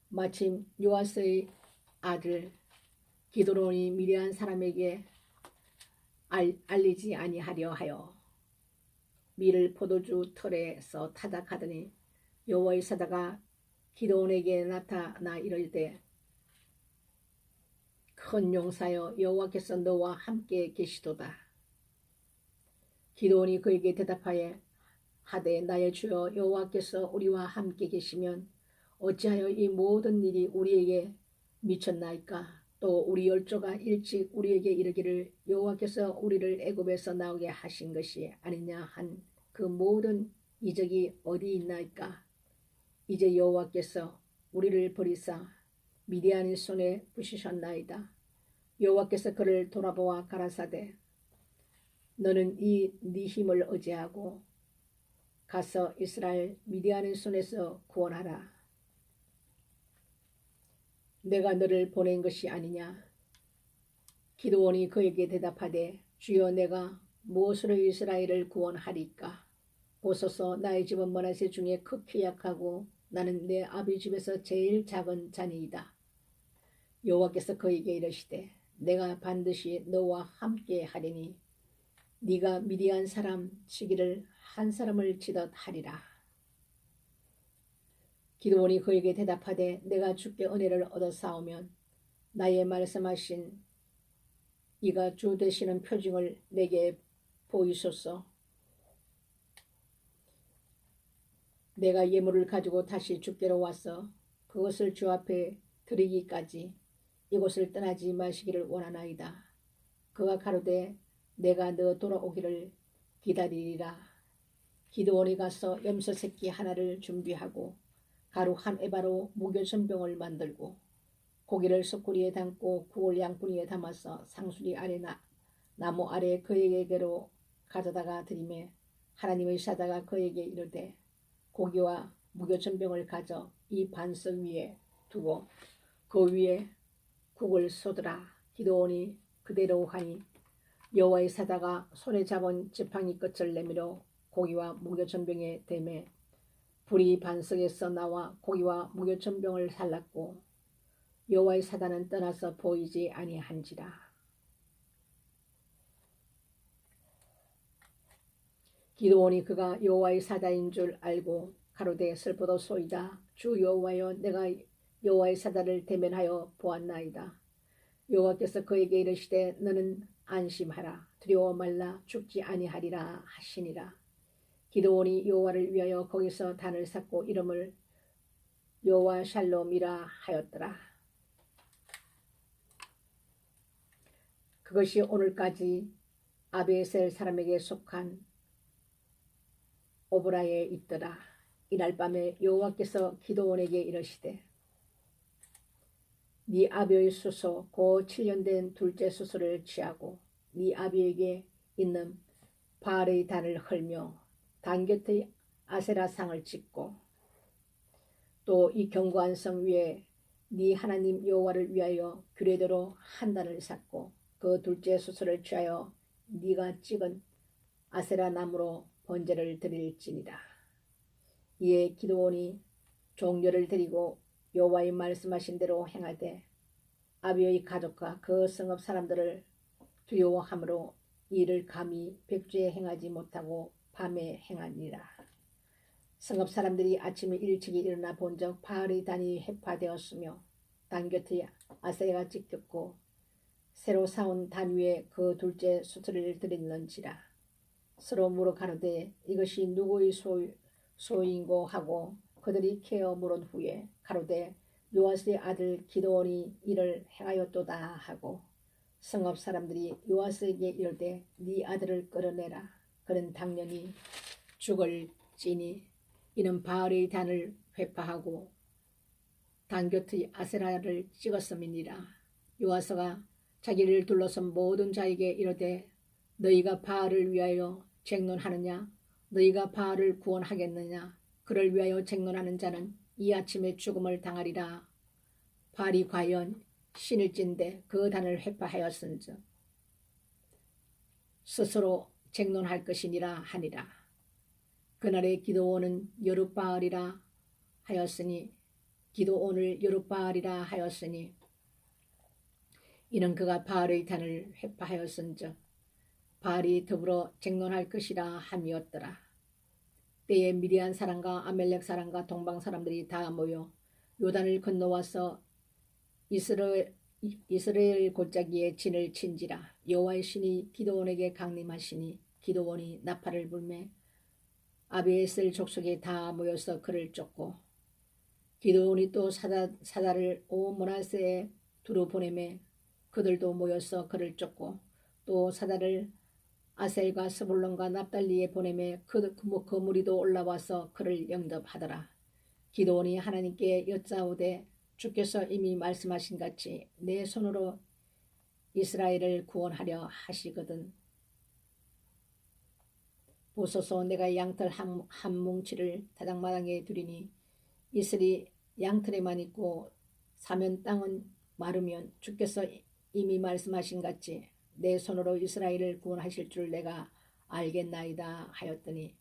마침 요아스의 아들 기드론이 미디안 사람에게 알리지 아니하려 하여 밀을 포도주 털에서 타작하더니 여호와의 사자가 기드온에게 나타나 이르되 큰 용사여 여호와께서 너와 함께 계시도다. 기드온이 그에게 대답하여 하되 나의 주여 여호와께서 우리와 함께 계시면 어찌하여 이 모든 일이 우리에게 미쳤나이까. 또 우리 열조가 일찍 우리에게 이르기를 여호와께서 우리를 애굽에서 나오게 하신 것이 아니냐 한 그 모든 이적이 어디 있나이까. 이제 여호와께서 우리를 버리사 미디안의 손에 부시셨나이다. 여호와께서 그를 돌아보아 가라사대 너는 네 힘을 의지하고 가서 이스라엘 미디안의 손에서 구원하라. 내가 너를 보낸 것이 아니냐. 기드온이 그에게 대답하되 주여 내가 무엇으로 이스라엘을 구원하리까. 보소서 나의 집은 므낫세 중에 극히 약하고 나는 내 아비 집에서 제일 작은 자니이다. 여호와께서 그에게 이르시되 내가 반드시 너와 함께 하리니 네가 미디안 사람 치기를 한 사람을 치듯 하리라. 기드온이 그에게 대답하되 내가 주께 은혜를 얻어 싸우면 나의 말씀하신 이가 주 되시는 표징을 내게 보이소서. 내가 예물을 가지고 다시 주께로 와서 그것을 주 앞에 드리기까지 이곳을 떠나지 마시기를 원하나이다. 그가 가로되 내가 너 돌아오기를 기다리리라. 기드온이 가서 염소 새끼 하나를 준비하고 가루 한 에바로 무교전병을 만들고 고기를 숯구리에 담고 구울 양푼이에 담아서 상수리 아래 나무 아래 그에게로 가져다가 드리매 하나님의 사자가 그에게 이르되 고기와 무교전병을 가져 이 반석 위에 두고 그 위에 국을 쏟으라. 기드온이 그대로 하니 여호와의 사자가 손에 잡은 지팡이 끝을 내밀어 고기와 무교전병에 대매 불이 반석에서 나와 고기와 무교전병을 살랐고 여호와의 사자는 떠나서 보이지 아니한지라. 기드온이 그가 여호와의 사자인 줄 알고 가로되 슬프도소이다. 주 여호와여 내가 여호와의 사자를 대면하여 보았나이다. 여호와께서 그에게 이르시되 너는 안심하라. 두려워 말라. 죽지 아니하리라 하시니라. 기드온이 여호와를 위하여 거기서 단을 쌓고 이름을 여호와 샬롬이라 하였더라. 그것이 오늘까지 아비에셀 사람에게 속한 오브라에 있더라. 이날 밤에 여호와께서 기드온에게 이르시되 네 아비의 수소 고 7년 된 둘째 수소를 취하고 네 아비에게 있는 바알의 단을 헐며 단 곁의 아세라상을 짓고 또 이 견고한 성 위에 네 하나님 여호와를 위하여 규례대로 한 단을 쌓고 그 둘째 수소를 취하여 네가 찍은 아세라 나무로 번제를 드릴지니라. 이에 기드온이 종려를 드리고 여호와의 말씀하신 대로 행하되 아비의 가족과 그 성읍 사람들을 두려워함으로 이를 감히 백주에 행하지 못하고 밤에 행하니라. 성읍 사람들이 아침에 일찍이 일어나 본적 바알의 단이 해파되었으며 단 곁에 아세라가 찍혔고 새로 사온 단 위에 그 둘째 수소를 드렸는지라. 서로 물어 가로되 이것이 누구의 소유인고 하고 그들이 캐어 물은 후에 가로되 요아스의 아들 기드온이 이를 행하였도다 하고 성읍 사람들이 요아스에게 이르되 네 아들을 끌어내라. 그는 당연히 죽을지니 이는 바알의 단을 회파하고 단 곁의 아세라를 찍었음이니라. 요아스가 자기를 둘러선 모든 자에게 이르되 너희가 바알을 위하여 쟁론하느냐? 너희가 바알을 구원하겠느냐? 그를 위하여 쟁론하는 자는 이 아침에 죽음을 당하리라. 바알이 과연 신일진데 그 단을 회파하였은즉 스스로 쟁론할 것이니라 하니라. 그날에 기드온은 여룻바알이라 하였으니 기드온을 여룻바알이라 하였으니 이는 그가 바알의 단을 회파하였은즉 바알이 더불어 쟁론할 것이라 함이었더라. 때에 미디안 사람과 아멜렉 사람과 동방 사람들이 다 모여 요단을 건너와서 이스라엘 골짜기에 진을 친지라. 여호와의 신이 기드온에게 강림하시니 기드온이 나팔을 불매 아비에셀 족속이 다 모여서 그를 쫓고 기드온이 또 사자를 온 므낫세에 두루 보내매 그들도 모여서 그를 쫓고 또 사자를 아셀과 스불론과 납달리에 보내매 그 무리도 올라와서 그를 영접하더라. 기드온이 하나님께 여짜오되 주께서 이미 말씀하신 같이 내 손으로 이스라엘을 구원하려 하시거든 보소서. 내가 양털 한 뭉치를 다장마당에 두리니 이슬이 양털에만 있고 사면 땅은 마르면 주께서 이미 말씀하신 같이 내 손으로 이스라엘을 구원하실 줄 내가 알겠나이다 하였더니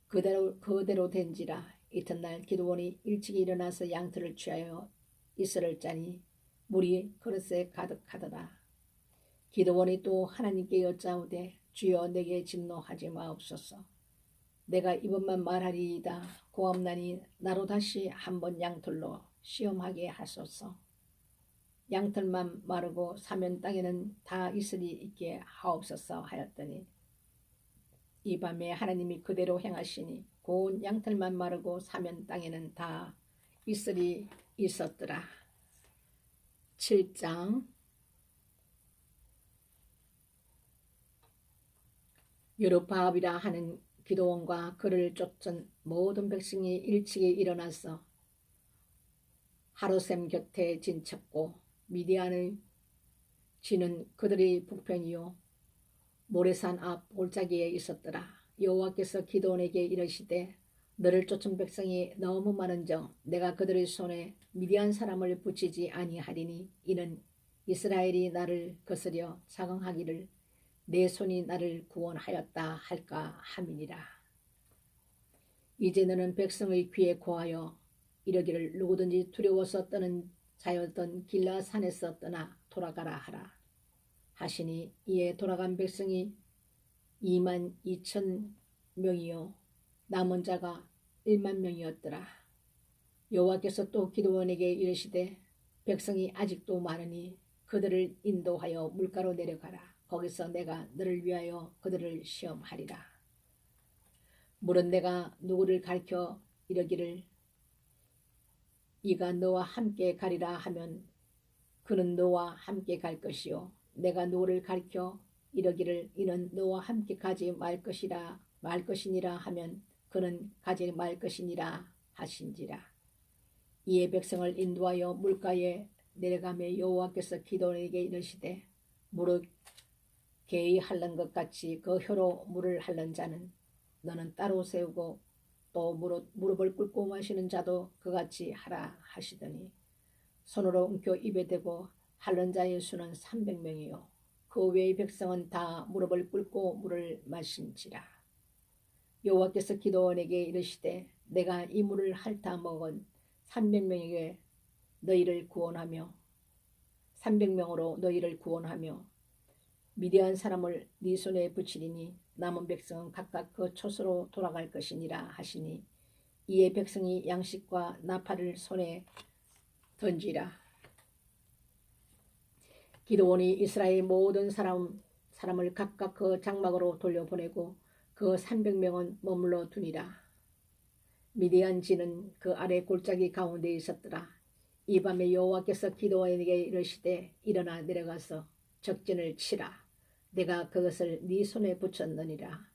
그대로 된지라. 이튿날 기드온이 일찍이 일어나서 양털을 취하여 이슬을 짜니 물이 그릇에 가득하더라. 기드온이 또 하나님께 여짜오되 주여 내게 진노하지 마옵소서. 내가 이번만 말하리이다. 고함나니 나로 다시 한번 양털로 시험하게 하소서. 양털만 마르고 사면 땅에는 다 이슬이 있게 하옵소서 하였더니 이 밤에 하나님이 그대로 행하시니 고운 양털만 마르고 사면 땅에는 다 이슬이 있었더라. 7장. 여룹바알이라 하는 기드온과 그를 쫓은 모든 백성이 일찍이 일어나서 하루셈 곁에 진쳤고 미디안의 진은 그들의 북편이요 모레산 앞 골짜기에 있었더라. 여호와께서 기드온에게 이르시되 너를 쫓은 백성이 너무 많은즉 내가 그들의 손에 미디안 사람을 붙이지 아니하리니 이는 이스라엘이 나를 거스려 자긍하기를 내 손이 나를 구원하였다 할까 함이니라. 이제 너는 백성의 귀에 고하여 이르기를 누구든지 두려워서 떠는 자였던 길라산에서 떠나 돌아가라 하라 하시니 이에 돌아간 백성이 22,000명이요 남은 자가 10,000명이었더라. 여호와께서 또 기드온에게 이르시되 백성이 아직도 많으니 그들을 인도하여 물가로 내려가라. 거기서 내가 너를 위하여 그들을 시험하리라. 물은 내가 누구를 가리켜 이르기를 이가 너와 함께 가리라 하면 그는 너와 함께 갈 것이요 내가 누구를 가리켜 이르기를 이는 너와 함께 가지 말 것이니라 하면 그는 가지 말 것이니라 하신지라. 이에 백성을 인도하여 물가에 내려가며 여호와께서 기드온에게 이르시되 무릇 개의 핥는 것 같이 그 혀로 물을 핥는 자는 너는 따로 세우고 또 무릎을 꿇고 마시는 자도 그같이 하라 하시더니 손으로 움켜 입에 대고 핥는 자의 수는 300명이요 그 외의 백성은 다 무릎을 꿇고 물을 마신지라. 여호와께서 기드온에게 이르시되 내가 이 물을 핥아 먹은 300명에게 너희를 구원하며 300명으로 너희를 구원하며 미디안 사람을 네 손에 붙이리니 남은 백성은 각각 그 초소로 돌아갈 것이니라 하시니 이에 백성이 양식과 나팔을 손에 던지라. 기드온이 이스라엘 모든 사람을 각각 그 장막으로 돌려보내고 그 300명은 머물러 두니라. 미디안 진은 그 아래 골짜기 가운데 있었더라. 이 밤에 여호와께서 기드온에게 이르시되 일어나 내려가서 적진을 치라. 내가 그것을 네 손에 붙였느니라.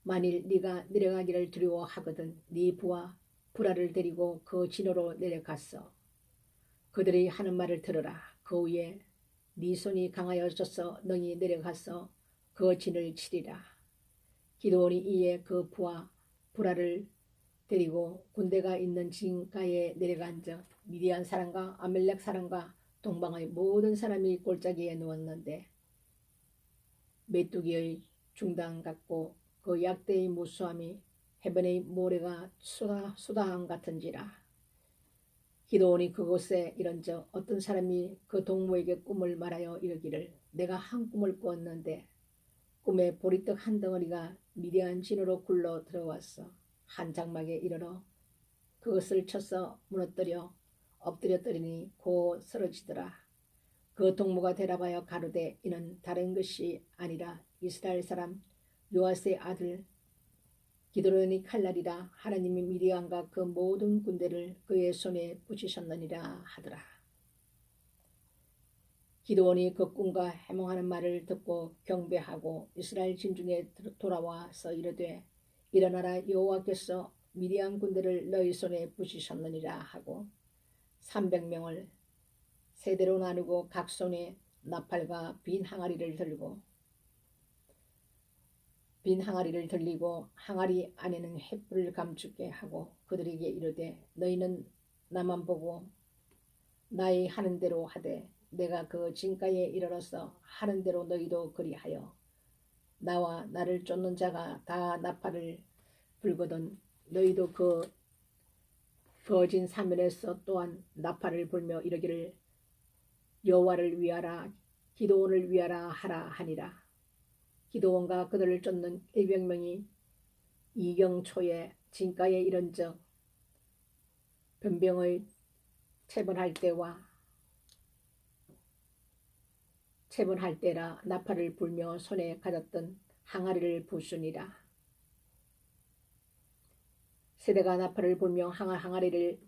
만일 네가 내려가기를 두려워하거든 네 부하 브라를 데리고 그 진으로 내려갔어. 그들이 하는 말을 들으라. 그 후에 네 손이 강하여져서 너희 내려가서 그 진을 치리라. 기드온이 이에 그 부하 브라를 데리고 군대가 있는 진가에 내려간즉 미디안 사람과 아멜렉 사람과 동방의 모든 사람이 골짜기에 누웠는데 메뚜기의 중단 같고 그 약대의 무수함이 해변의 모래가 수다함 같은지라. 기드온이 그곳에 이른즉 어떤 사람이 그 동무에게 꿈을 말하여 이르기를 내가 한 꿈을 꾸었는데 꿈에 보리떡 한 덩어리가 미디안 진으로 굴러 들어왔어. 한 장막에 이르러 그것을 쳐서 무너뜨려 엎드려뜨리니 곧 쓰러지더라. 그 동무가 대답하여 가로되 이는 다른 것이 아니라 이스라엘 사람 요아스의 아들 기드온의 칼날이라. 하나님이 미디안과 그 모든 군대를 그의 손에 붙이셨느니라 하더라. 기드온이 그 꿈과 해몽하는 말을 듣고 경배하고 이스라엘 진중에 돌아와서 이르되 일어나라. 여호와께서 미디안 군대를 너희 손에 붙이셨느니라 하고 300명을 세대로 나누고 각 손에 나팔과 빈 항아리를 들리고 항아리 안에는 횃불을 감추게 하고 그들에게 이르되 너희는 나만 보고 나의 하는 대로 하되 내가 그 진가에 이르러서 하는 대로 너희도 그리하여 나와 나를 쫓는 자가 다 나팔을 불거든 너희도 그 거진 사면에서 또한 나팔을 불며 이르기를 여호와를 위하라 기드온을 위하라 하라 하니라. 기드온과 그들을 쫓는 100명이 이경초에 진가에 이른즉 변병의 체분할 때라 나팔을 불며 손에 가졌던 항아리를 부수니라. 세대가 나팔을 불며 항아리를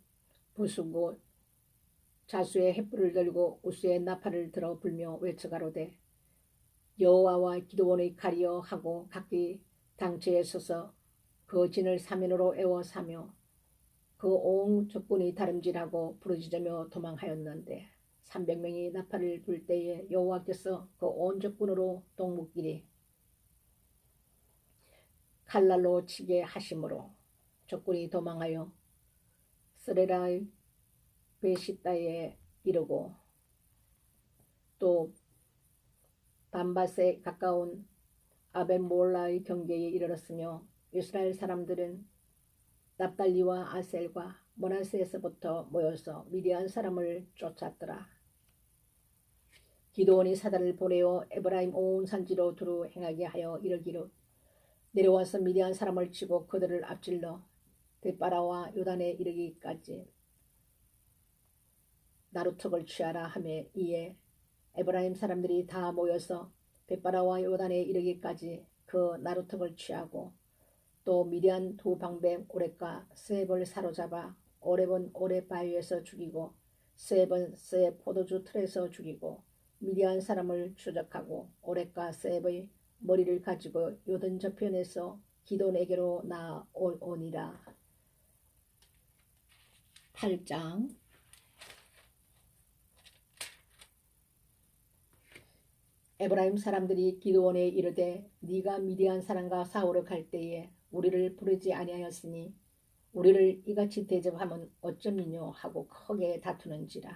부수고 자수의 횃불을 들고 우수의 나팔을 들어 불며 외쳐가로되 여호와와 기드온의 칼이여 하고 각기 당처에 서서 그 진을 사면으로 에워 사며 그 온 적군이 다름질하고 부르짖으며 도망하였는데 300명이 나팔을 불 때에 여호와께서 그 온 적군으로 동무끼리 칼날로 치게 하심으로 적군이 도망하여 스레라의 베시다에 이르고 또 담밧에 가까운 아벤몰라의 경계에 이르렀으며 이스라엘 사람들은 납달리와 아셀과 므낫세에서부터 모여서 미디안 사람을 쫓았더라. 기드온이 사다를 보내어 에브라임 온 산지로 두루 행하게 하여 이르기를 내려와서 미디안 사람을 치고 그들을 앞질러 벳바라와 요단에 이르기까지 나루턱을 취하라 하며 이에 에브라임 사람들이 다 모여서 벳바라와 요단에 이르기까지 그 나루턱을 취하고 또 미디안 두 방백 오렙과 스앱을 사로잡아 오렙은 오렙 바위에서 죽이고 스앱은 스앱 포도주 틀에서 죽이고 미디안 사람을 추적하고 오렙과 스앱의 머리를 가지고 요단 저편에서 기돈에게로 나오니라. 8장. 에브라임 사람들이 기드온에 이르되 네가 미디안 사람과 싸우러 갈 때에 우리를 부르지 아니하였으니 우리를 이같이 대접하면 어쩌미뇨 하고 크게 다투는지라.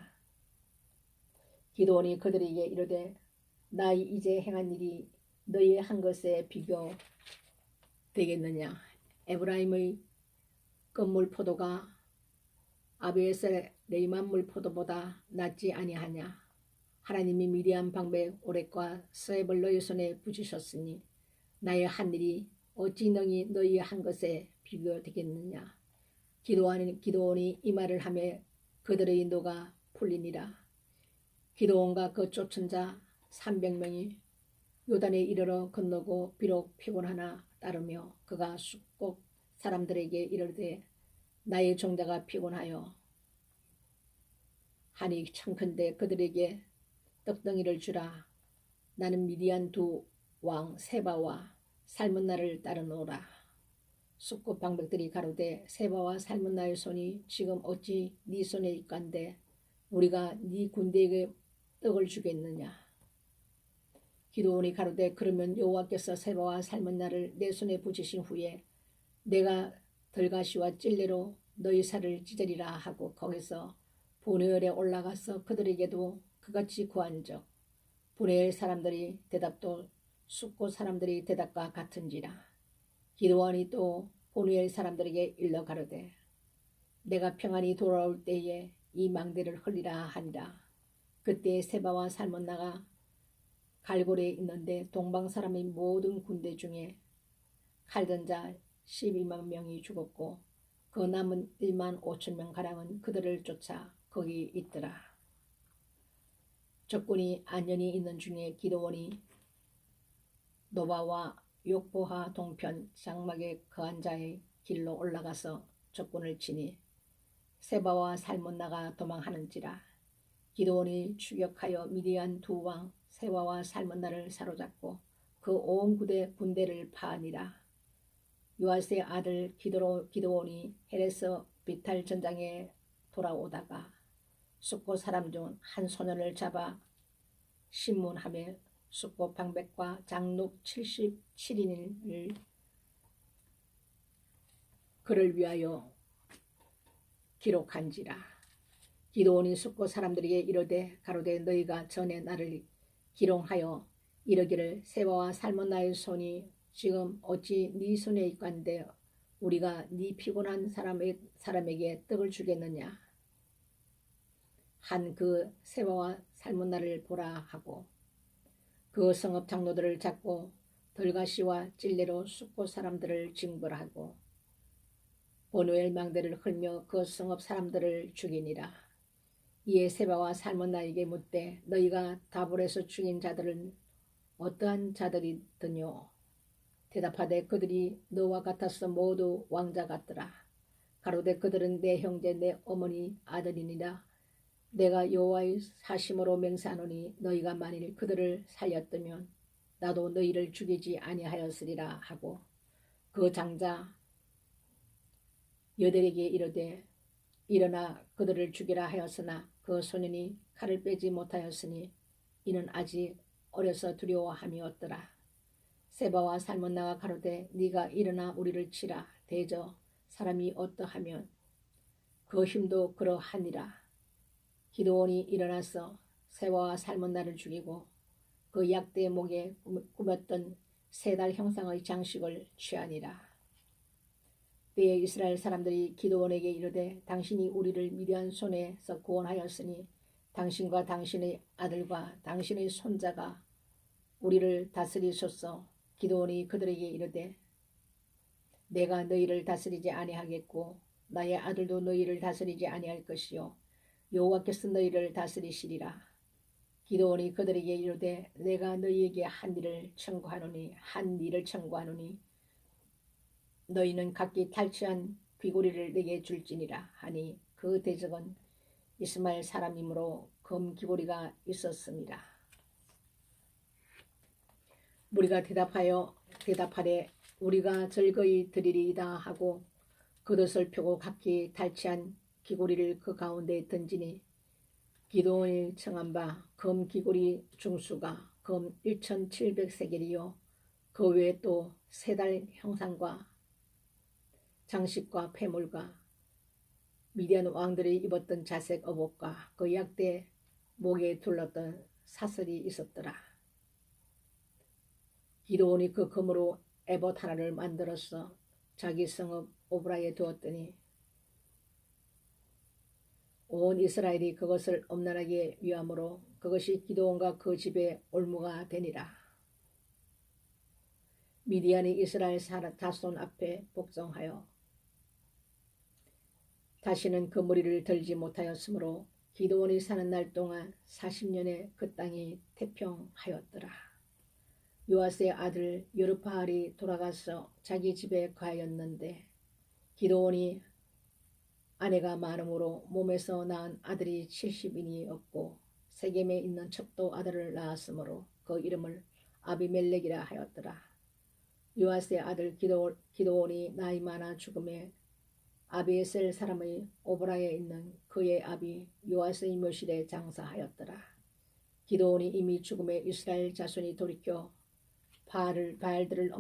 기드온이 그들에게 이르되 나 이제 행한 일이 너희 한 것에 비교 되겠느냐. 에브라임의 끝물 포도가 아비에셀 레이만물 포도보다 낫지 아니하냐. 하나님이 미디안 방백 오렙과 스앱을 너희 손에 붙이셨으니 나의 한 일이 어찌 능히 너희 한 것에 비교되겠느냐. 기드온이 이 말을 하며 그들의 노가 풀리니라. 기드온과 그 쫓은 자 300명이 요단에 이르러 건너고 비록 피곤하나 따르며 그가 숫곡 사람들에게 이르되 나의 종자가 피곤하여 하니 청컨대 그들에게 떡덩이를 주라. 나는 미디안 두 왕 세바와 살문나를 따르노라. 숫곡 방백들이 가로되 세바와 살문나의 손이 지금 어찌 네 손에 있간데 우리가 네 군대에게 떡을 주겠느냐. 기드온이 가로되 그러면 여호와께서 세바와 살문나를 내 손에 붙이신 후에 내가 들가시와 찔레로 너희 살을 찢으리라 하고 거기서 보네엘에 올라가서 그들에게도 그같이 구한적 보네엘 사람들이 대답도 숫곳 사람들이 대답과 같은지라. 기드온이 또 보네엘 사람들에게 일러 가로되 내가 평안히 돌아올 때에 이 망대를 흘리라 하니라. 그때 세바와 살문나가 갈골에 있는데 동방 사람의 모든 군대 중에 칼든 자 12만 명이 죽었고 그 남은 1만 5천 명 가량은 그들을 쫓아 거기 있더라. 적군이 안연히 있는 중에 기드온이 노바와 욕보하 동편 장막에 거한 자의 길로 올라가서 적군을 치니 세바와 살문나가 도망하는지라. 기드온이 추격하여 미디안 두 왕 세바와 살문나를 사로잡고 그 온 군대를 파하니라. 요아스의 아들 기드온이 헤레스 비탈 전장에 돌아오다가 숫곳 사람 중 한 소년을 잡아 신문하며 숫곳 방백과 장록 77인을 그를 위하여 기록한지라. 기드온이 숫곳 사람들에게 이르되 가로되 너희가 전에 나를 기롱하여 이르기를 세바와 살문나의 손이 지금 어찌 네 손에 있간데 우리가 네 피곤한 사람에게 떡을 주겠느냐. 한 그 세바와 살문나를 보라 하고 그 성읍 장로들을 잡고 들가시와 찔레로 숫곳 사람들을 징벌하고 보누엘 망대를 흘며 그 성읍 사람들을 죽이니라. 이에 세바와 살문나에게 묻되 너희가 다볼에서 죽인 자들은 어떠한 자들이더뇨. 대답하되 그들이 너와 같아서 모두 왕자 같더라. 가로되 그들은 내 형제 내 어머니 아들이니라. 내가 여호와의 사심으로 맹세하노니 너희가 만일 그들을 살렸다면 나도 너희를 죽이지 아니하였으리라 하고 그 장자 여델에게 이르되 일어나 그들을 죽이라 하였으나 그 소년이 칼을 빼지 못하였으니 이는 아직 어려서 두려워함이 없더라. 세바와 살문나가 가로되 네가 일어나 우리를 치라. 대저 사람이 어떠하면 그 힘도 그러하니라. 기드온이 일어나서 세바와 살문나를 죽이고 그 약대 목에 꾸몄던 세 달 형상의 장식을 취하니라. 때에 이스라엘 사람들이 기드온에게 이르되 당신이 우리를 미디안 손에서 구원하였으니 당신과 당신의 아들과 당신의 손자가 우리를 다스리소서. 기드온이 그들에게 이르되 내가 너희를 다스리지 아니하겠고 나의 아들도 너희를 다스리지 아니할 것이요 여호와께서 너희를 다스리시리라. 기드온이 그들에게 이르되 내가 너희에게 한 일을 청구하노니 너희는 각기 탈취한 귀고리를 내게 줄지니라 하니 그 대적은 이스마엘 사람이므로 검 귀고리가 있었습니다. 무리가 대답하되 우리가 즐거이 드리리이다 하고 겉옷을 펴고 각기 탈취한 귀고리를 그 가운데에 던지니 기드온이 청한 바 검 귀고리 중수가 검 1700세겔이요 그 외에 또 세 달 형상과 장식과 폐물과 미디안 왕들이 입었던 자색 어복과 그 약대 목에 둘렀던 사슬이 있었더라. 기드온이 그 금으로 에봇 하나를 만들어서 자기 성읍 오브라에 두었더니 온 이스라엘이 그것을 엄란하게 위함으로 그것이 기드온과 그 집의 올무가 되니라. 미디안이 이스라엘 자손 앞에 복종하여 다시는 그 무리를 들지 못하였으므로 기드온이 사는 날 동안 40년에 그 땅이 태평하였더라. 요아스의 아들 여르바알이 돌아가서 자기 집에 가였는데 기드온이 아내가 많음으로 몸에서 낳은 아들이 70인이었고 세겜에 있는 척도 아들을 낳았으므로 그 이름을 아비멜렉이라 하였더라. 요아스의 아들 기드온이 나이 많아 죽음에 아비에셀 사람의 오브라에 있는 그의 아비 요아스의 묘실에 장사하였더라. 기드온이 이미 죽음에 이스라엘 자손이 돌이켜 바알들을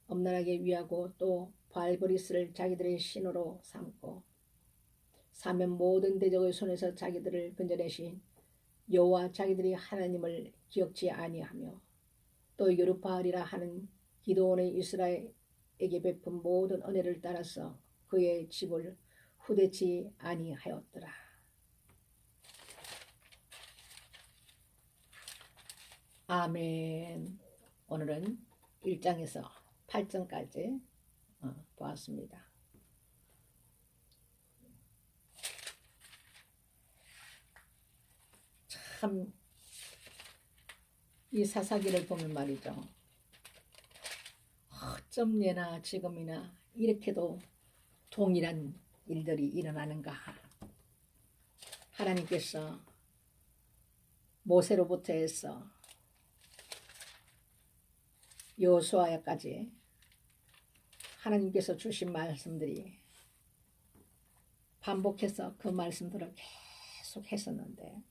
엄란하게 위하고 또 바알브리스를 자기들의 신으로 삼고 사면 모든 대적의 손에서 자기들을 건져내신 여호와 자기들이 하나님을 기억지 아니하며 또 여르바알이라 하는 기드온의 이스라엘에게 베푼 모든 은혜를 따라서 그의 집을 후대치 아니하였더라. 아멘. 오늘은 1장에서 8장까지 보았습니다. 참 이 사사기를 보면 말이죠. 어쩜 예나 지금이나 이렇게도 동일한 일들이 일어나는가. 하나님께서 모세로부터 해서 여호수아까지 하나님께서 주신 말씀들이 반복해서 그 말씀들을 계속 했었는데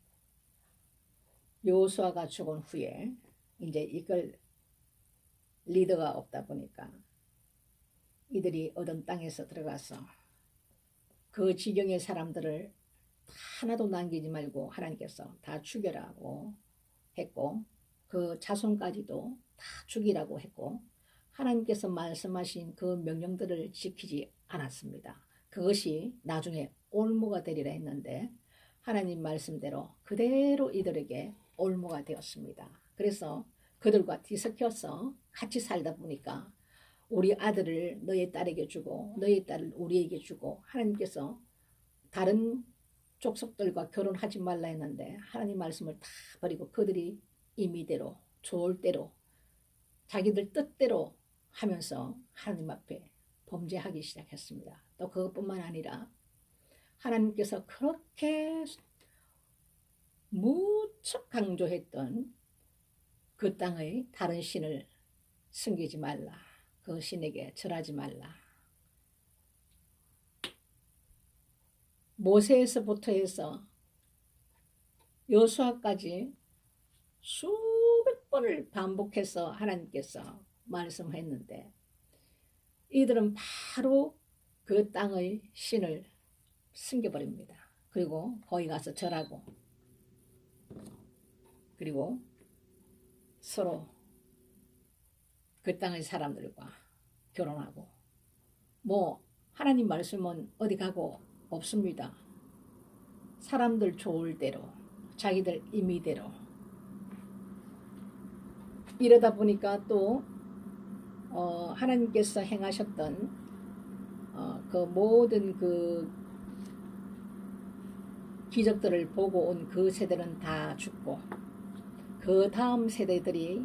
여호수아가 죽은 후에 이제 이걸 리더가 없다 보니까 이들이 얻은 땅에서 들어가서 그 지경의 사람들을 하나도 남기지 말고 하나님께서 다 죽여라고 했고 그 자손까지도 다 죽이라고 했고 하나님께서 말씀하신 그 명령들을 지키지 않았습니다. 그것이 나중에 올무가 되리라 했는데 하나님 말씀대로 그대로 이들에게 올무가 되었습니다. 그래서 그들과 뒤섞여서 같이 살다 보니까 우리 아들을 너의 딸에게 주고 너의 딸을 우리에게 주고 하나님께서 다른 족속들과 결혼하지 말라 했는데 하나님 말씀을 다 버리고 그들이 임의대로 좋을 대로 자기들 뜻대로 하면서 하나님 앞에 범죄하기 시작했습니다. 또 그것뿐만 아니라 하나님께서 그렇게 무척 강조했던 그 땅의 다른 신을 섬기지 말라. 그 신에게 절하지 말라. 모세에서부터 해서 여호수아까지 수백 번을 반복해서 하나님께서 말씀했는데 이들은 바로 그 땅의 신을 숨겨버립니다. 그리고 거기 가서 절하고 그리고 서로 그 땅의 사람들과 결혼하고 뭐 하나님 말씀은 어디 가고 없습니다. 사람들 좋을 대로 자기들 임의대로 이러다 보니까 또 하나님께서 행하셨던 그 모든 그 기적들을 보고 온 그 세대는 다 죽고 그 다음 세대들이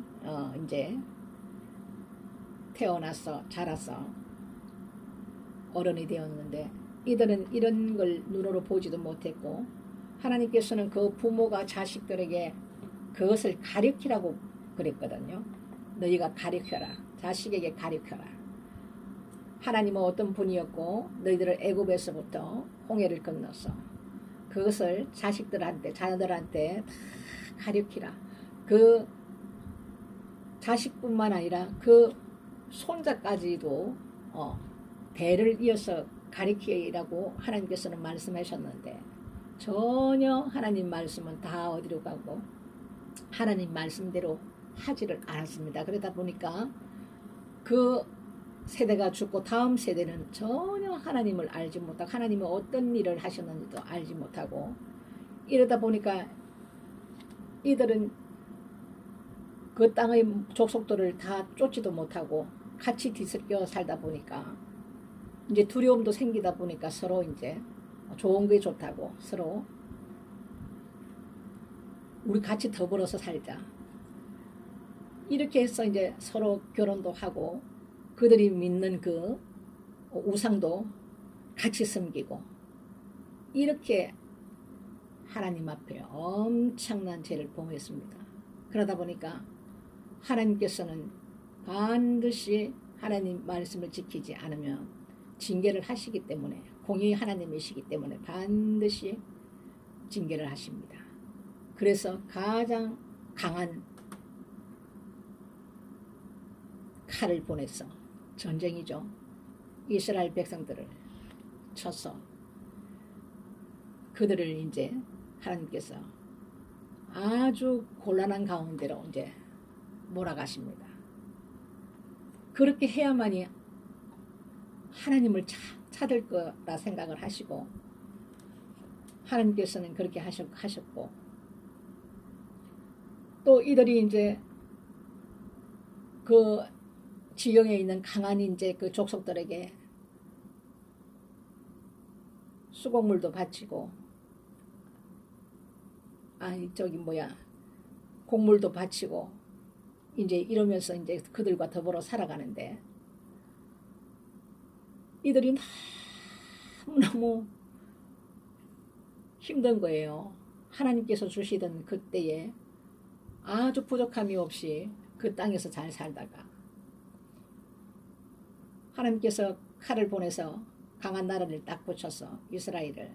이제 태어나서 자라서 어른이 되었는데 이들은 이런 걸 눈으로 보지도 못했고 하나님께서는 그 부모가 자식들에게 그것을 가르치라고 그랬거든요. 너희가 가르쳐라. 자식에게 가르쳐라. 하나님은 어떤 분이었고 너희들을 애굽에서부터 홍해를 건너서 그것을 자식들한테 자녀들한테 다 가르치라. 그 자식뿐만 아니라 그 손자까지도 대를 이어서 가르치라고 하나님께서는 말씀하셨는데 전혀 하나님 말씀은 다 어디로 가고 하나님 말씀대로 하지를 않았습니다. 그러다 보니까 그 세대가 죽고 다음 세대는 전혀 하나님을 알지 못하고 하나님은 어떤 일을 하셨는지도 알지 못하고 이러다 보니까 이들은 그 땅의 족속들을 다 쫓지도 못하고 같이 뒤섞여 살다 보니까 이제 두려움도 생기다 보니까 서로 이제 좋은 게 좋다고 서로 우리 같이 더불어서 살자 이렇게 해서 이제 서로 결혼도 하고 그들이 믿는 그 우상도 같이 섬기고 이렇게 하나님 앞에 엄청난 죄를 범했습니다. 그러다 보니까 하나님께서는 반드시 하나님 말씀을 지키지 않으면 징계를 하시기 때문에 공의의 하나님이시기 때문에 반드시 징계를 하십니다. 그래서 가장 강한 칼을 보내서 전쟁이죠. 이스라엘 백성들을 쳐서 그들을 이제 하나님께서 아주 곤란한 가운데로 이제 몰아가십니다. 그렇게 해야만이 하나님을 찾을 거라 생각을 하시고 하나님께서는 그렇게 하셨고 또 이들이 이제 그 지경에 있는 강한 이제 그 족속들에게 수곡물도 바치고 곡물도 바치고 이제 이러면서 이제 그들과 더불어 살아가는데 이들이 너무너무 힘든 거예요. 하나님께서 주시던 그때에 아주 부족함이 없이 그 땅에서 잘 살다가 하나님께서 칼을 보내서 강한 나라를 딱 붙여서 이스라엘을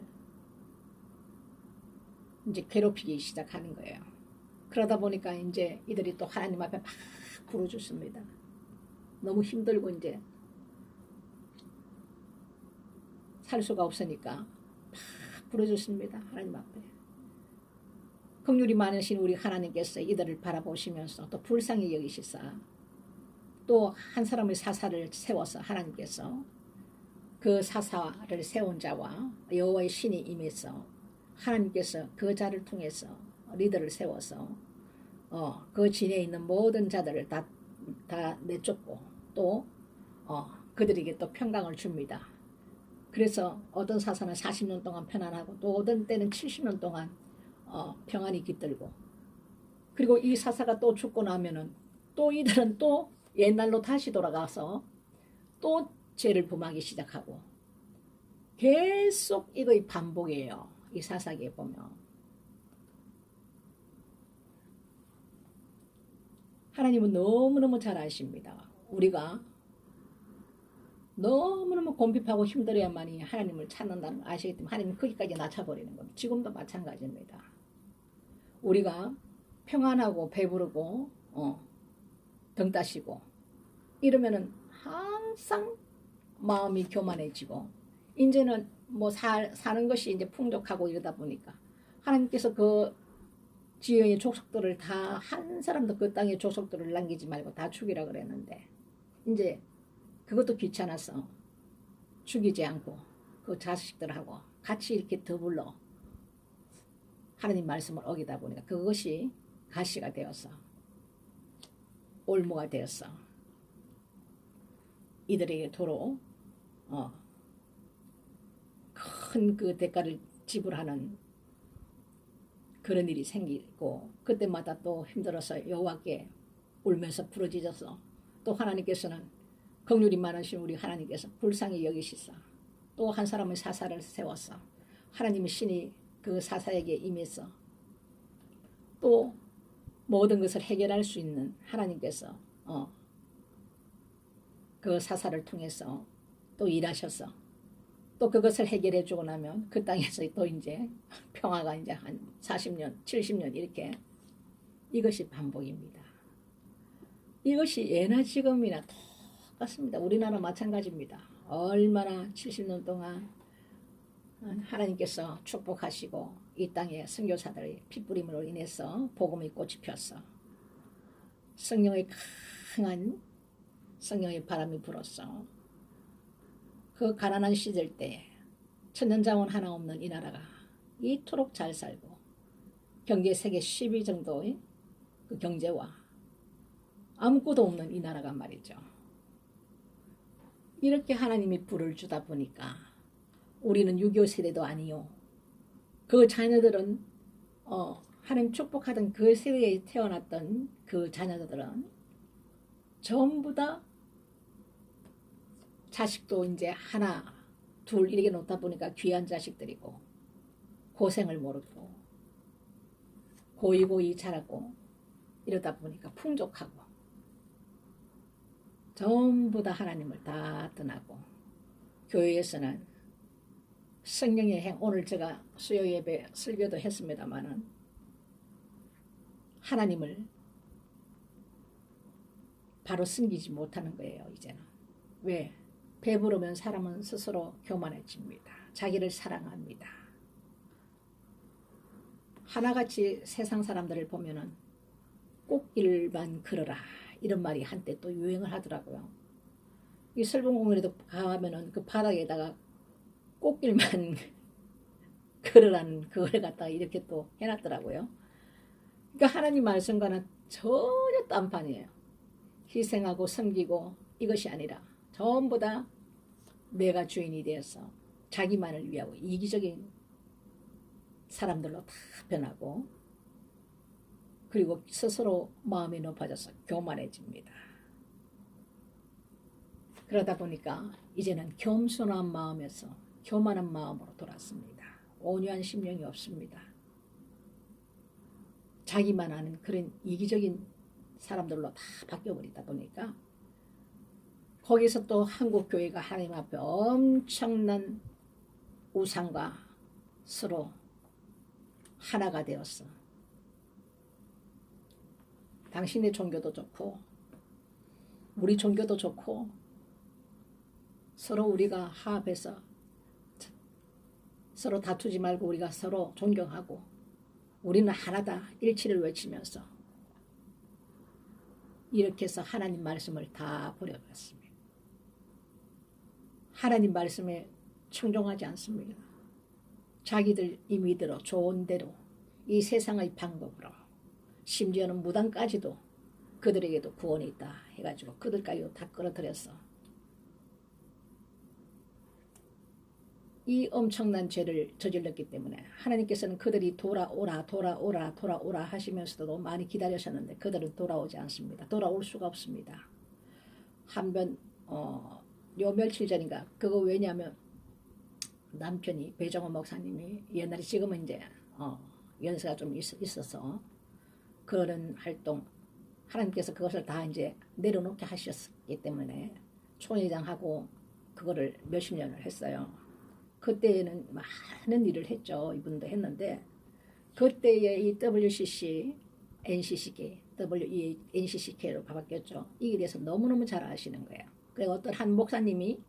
이제 괴롭히기 시작하는 거예요. 그러다 보니까 이제 이들이 또 하나님 앞에 막 부르짖습니다. 너무 힘들고 이제 살 수가 없으니까 막 부르짖습니다. 하나님 앞에. 긍휼이 많으신 우리 하나님께서 이들을 바라보시면서 또 불쌍히 여기시사 또 한 사람의 사사를 세워서 하나님께서 그 사사를 세운 자와 여호와의 신이 임해서 하나님께서 그 자를 통해서 리더를 세워서 그 진에 있는 모든 자들을 다 내쫓고 또 그들에게 또 평강을 줍니다. 그래서 어떤 사사는 40년 동안 편안하고 또 어떤 때는 70년 동안 평안이 깃들고 그리고 이 사사가 또 죽고 나면은 또 이들은 또 옛날로 다시 돌아가서 또 죄를 범하기 시작하고 계속 이거의 반복이에요. 이 사사기에 보면 하나님은 너무너무 잘 아십니다. 우리가 너무너무 곰핍하고 힘들어야만이 하나님을 찾는다는 걸 아시기 때문에 하나님은 거기까지 낮춰버리는 겁니다. 지금도 마찬가지입니다. 우리가 평안하고 배부르고 등 따시고 이러면은 항상 마음이 교만해지고 이제는 뭐 사는 것이 이제 풍족하고 이러다 보니까 하나님께서 그 지혜의 족속들을 다 한 사람도 그 땅의 족속들을 남기지 말고 다 죽이라 그랬는데 이제 그것도 귀찮아서 죽이지 않고 그 자식들하고 같이 이렇게 더불러 하나님 말씀을 어기다 보니까 그것이 가시가 되어서 올무가 되어서 이들에게 도로 큰 그 대가를 지불하는 그런 일이 생기고 그때마다 또 힘들어서 여호와께 울면서 부르짖어서 또 하나님께서는 긍휼이 많으신 우리 하나님께서 불쌍히 여기시사 또 한 사람의 사사를 세워서 하나님의 신이 그 사사에게 임해서 또 모든 것을 해결할 수 있는 하나님께서 그 사사를 통해서 또 일하셔서 또 그것을 해결해 주고 나면 그 땅에서 또 이제 평화가 이제 한 40년, 70년 이렇게 이것이 반복입니다. 이것이 예나 지금이나 똑같습니다. 우리나라 마찬가지입니다. 얼마나 70년 동안 하나님께서 축복하시고 이 땅에 선교사들의 핏부림으로 인해서 복음의 꽃이 폈어. 성령의 강한 성령의 바람이 불었어. 그 가난한 시절 때에 천년자원 하나 없는 이 나라가 이토록 잘 살고 경제 세계 10위 정도의 그 경제와 아무것도 없는 이 나라가 말이죠. 이렇게 하나님이 불을 주다 보니까 우리는 6.25 세대도 아니요. 그 자녀들은 하나님 축복하던 그 세대에 태어났던 그 자녀들은 전부 다 자식도 이제 하나, 둘 이렇게 놓다 보니까 귀한 자식들이고 고생을 모르고 고이고이 자라고 이러다 보니까 풍족하고 전부 다 하나님을 다 떠나고 교회에서는 성령의 행 오늘 제가 수요 예배 설교도 했습니다마는 하나님을 바로 숨기지 못하는 거예요. 이제는 왜? 배부르면 사람은 스스로 교만해집니다. 자기를 사랑합니다. 하나같이 세상 사람들을 보면은 꽃길만 걸어라 이런 말이 한때 또 유행을 하더라고요. 이 설봉공원에도 가면은 그 바닥에다가 꽃길만 걸으라는 그걸 갖다가 이렇게 또 해놨더라고요. 그러니까 하나님 말씀과는 전혀 딴판이에요. 희생하고 섬기고 이것이 아니라 전부 다 내가 주인이 되어서 자기만을 위하고 이기적인 사람들로 다 변하고 그리고 스스로 마음이 높아져서 교만해집니다. 그러다 보니까 이제는 겸손한 마음에서 교만한 마음으로 돌았습니다. 온유한 심령이 없습니다. 자기만 아는 그런 이기적인 사람들로 다 바뀌어버리다 보니까 거기서 또 한국교회가 하나님 앞에 엄청난 우상과 서로 하나가 되었어. 당신의 종교도 좋고 우리 종교도 좋고 서로 우리가 화합해서 서로 다투지 말고 우리가 서로 존경하고 우리는 하나다 일치를 외치면서 이렇게 해서 하나님 말씀을 다 버려버렸습니다. 하나님 말씀에 충종하지 않습니다. 자기들 임의대로 좋은 대로 이 세상의 방법으로 심지어는 무당까지도 그들에게도 구원이 있다 해가지고 그들까지도 다 끌어들여서 이 엄청난 죄를 저질렀기 때문에 하나님께서는 그들이 돌아오라 하시면서도 많이 기다리셨는데 그들은 돌아오지 않습니다. 돌아올 수가 없습니다. 한번 요 며칠 전인가 그거 왜냐하면 남편이 배정호 목사님이 옛날에 지금은 이제 연세가 좀 있어서 그런 활동 하나님께서 그것을 다 이제 내려놓게 하셨기 때문에 총회장하고 그거를 몇십 년을 했어요. 그때는 많은 일을 했죠. 이분도 했는데 그때의 이 WCC, NCCK, NCCK로 바뀌었죠. 이게 대해서 너무너무 잘 아시는 거예요. 그리고 어떤 한 목사님이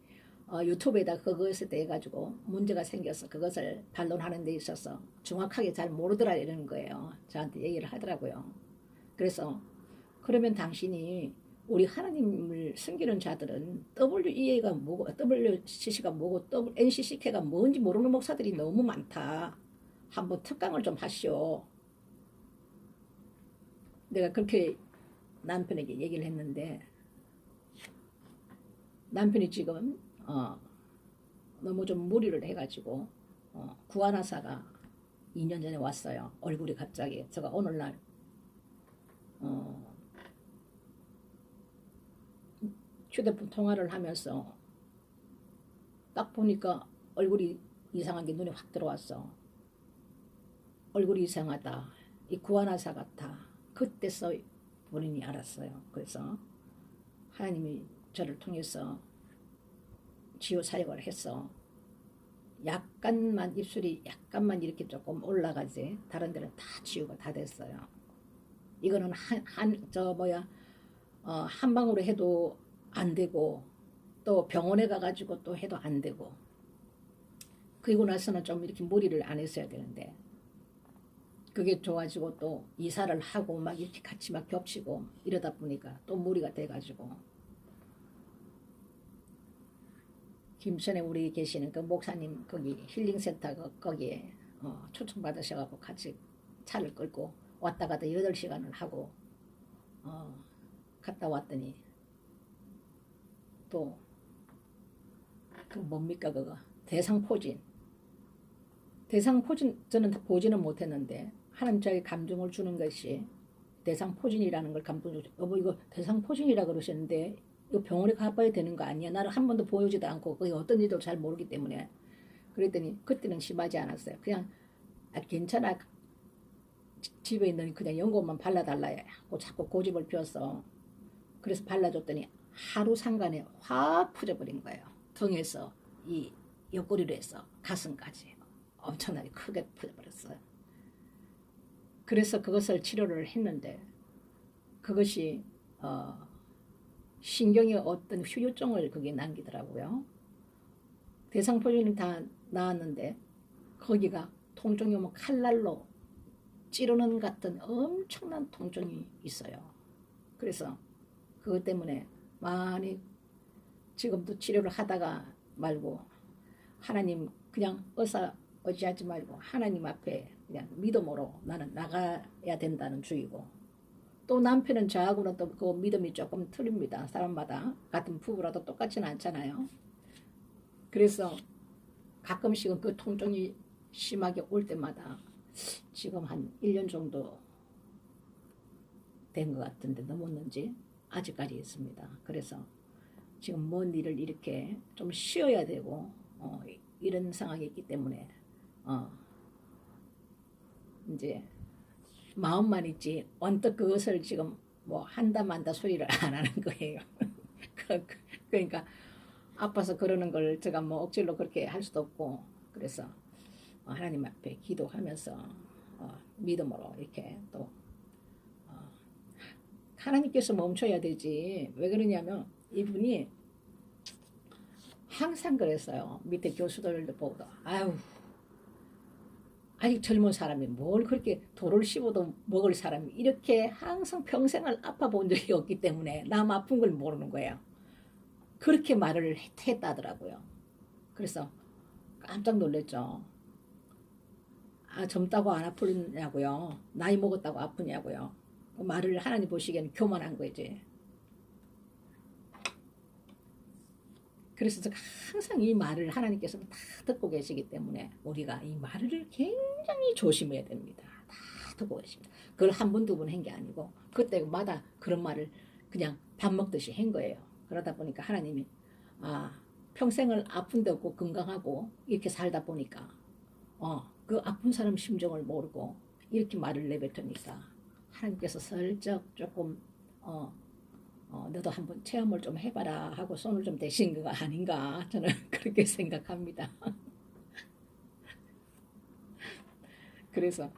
유튜브에다 그것에 대해 가지고 문제가 생겨서 그것을 반론하는 데 있어서 정확하게 잘 모르더라 이러는 거예요. 저한테 얘기를 하더라고요. 그래서 그러면 당신이 우리 하나님을 섬기는 자들은 WEA가 뭐고 WCC가 뭐고 NCCK가 뭔지 모르는 목사들이 너무 많다. 한번 특강을 좀 하시오. 내가 그렇게 남편에게 얘기를 했는데 남편이 지금 너무 좀 무리를 해가지고 구하나사가 2년 전에 왔어요. 얼굴이 갑자기 제가 오늘날 휴대폰 통화를 하면서 딱 보니까 얼굴이 이상한 게 눈에 확 들어왔어. 얼굴이 이상하다. 이 구하나사 같아. 그때서 본인이 알았어요. 그래서 하나님이 저를 통해서 치유 사역을 해서 약간만 입술이 약간만 이렇게 조금 올라가지 다른 데는 다 치유가 다 됐어요. 이거는 한 방으로 해도 안 되고 또 병원에 가가지고 또 해도 안 되고 그리고 나서는 좀 이렇게 무리를 안 했어야 되는데 그게 좋아지고 또 이사를 하고 막 이렇게 같이 막 겹치고 이러다 보니까 또 무리가 돼가지고 김천에 우리 계시는 그 목사님 거기 힐링센터 거기에 초청받으셔가지고 같이 차를 끌고 왔다 갔다 8시간을 하고 갔다 왔더니 또 그 뭡니까 그거 대상포진 저는 다 보지는 못했는데 하나님 저에게 감동을 주는 것이 대상포진이라는 걸 감동을 주고 여보 이거 대상포진이라 그러셨는데 이거 병원에 가봐야 되는 거 아니야? 나는 한 번도 보여지도 않고 그게 어떤 일도 잘 모르기 때문에 그랬더니 그때는 심하지 않았어요. 그냥 괜찮아 집에 있는 그냥 연고만 발라달라 하고 자꾸 고집을 피워서 그래서 발라줬더니 하루 상간에 확 풀어버린 거예요. 등에서 이 옆구리로 해서 가슴까지 엄청나게 크게 풀어버렸어요. 그래서 그것을 치료를 했는데 그것이 신경의 어떤 후유증을 그게 남기더라고요. 대상포진은 다 나았는데 거기가 통증이 오면 칼날로 찌르는 같은 엄청난 통증이 있어요. 그래서 그것 때문에 많이 지금도 치료를 하다가 말고 하나님 그냥 의지하지 말고 하나님 앞에 그냥 믿음으로 나는 나가야 된다는 주의고 또 남편은 저하고는 또 그 믿음이 조금 틀립니다. 사람마다 같은 부부라도 똑같지는 않잖아요. 그래서 가끔씩은 그 통증이 심하게 올 때마다 지금 한 1년 정도 된 것 같은데 넘었는지 아직까지 있습니다. 그래서 지금 먼 일을 이렇게 좀 쉬어야 되고 이런 상황이 있기 때문에 이제 마음만 있지 언뜻 그것을 지금 뭐 한다 만다 소리를 안 하는 거예요. 그러니까 아파서 그러는 걸 제가 뭐 억지로 그렇게 할 수도 없고 그래서 하나님 앞에 기도하면서 믿음으로 이렇게 또 하나님께서 멈춰야 되지. 왜 그러냐면 이분이 항상 그랬어요. 밑에 교수들도 보고 아유 아직 젊은 사람이 뭘 그렇게 돌을 씹어도 먹을 사람이 이렇게 항상 평생을 아파 본 적이 없기 때문에 남 아픈 걸 모르는 거예요. 그렇게 말을 했다더라고요. 그래서 깜짝 놀랐죠. 젊다고 안 아프냐고요. 나이 먹었다고 아프냐고요. 말을 하나님 보시기에는 교만한 거지. 그래서 제가 항상 이 말을 하나님께서는 다 듣고 계시기 때문에 우리가 이 말을 굉장히 조심해야 됩니다. 다 듣고 계십니다. 그걸 한 번, 두 번 한 게 아니고 그때마다 그런 말을 그냥 밥 먹듯이 한 거예요. 그러다 보니까 하나님이 평생을 아픈 데 없고 건강하고 이렇게 살다 보니까 그 아픈 사람 심정을 모르고 이렇게 말을 내뱉으니까 하나님께서 슬쩍 조금 너도 한번 체험을 좀 해봐라 하고 손을 좀 대신 거 아닌가 저는 그렇게 생각합니다. 그래서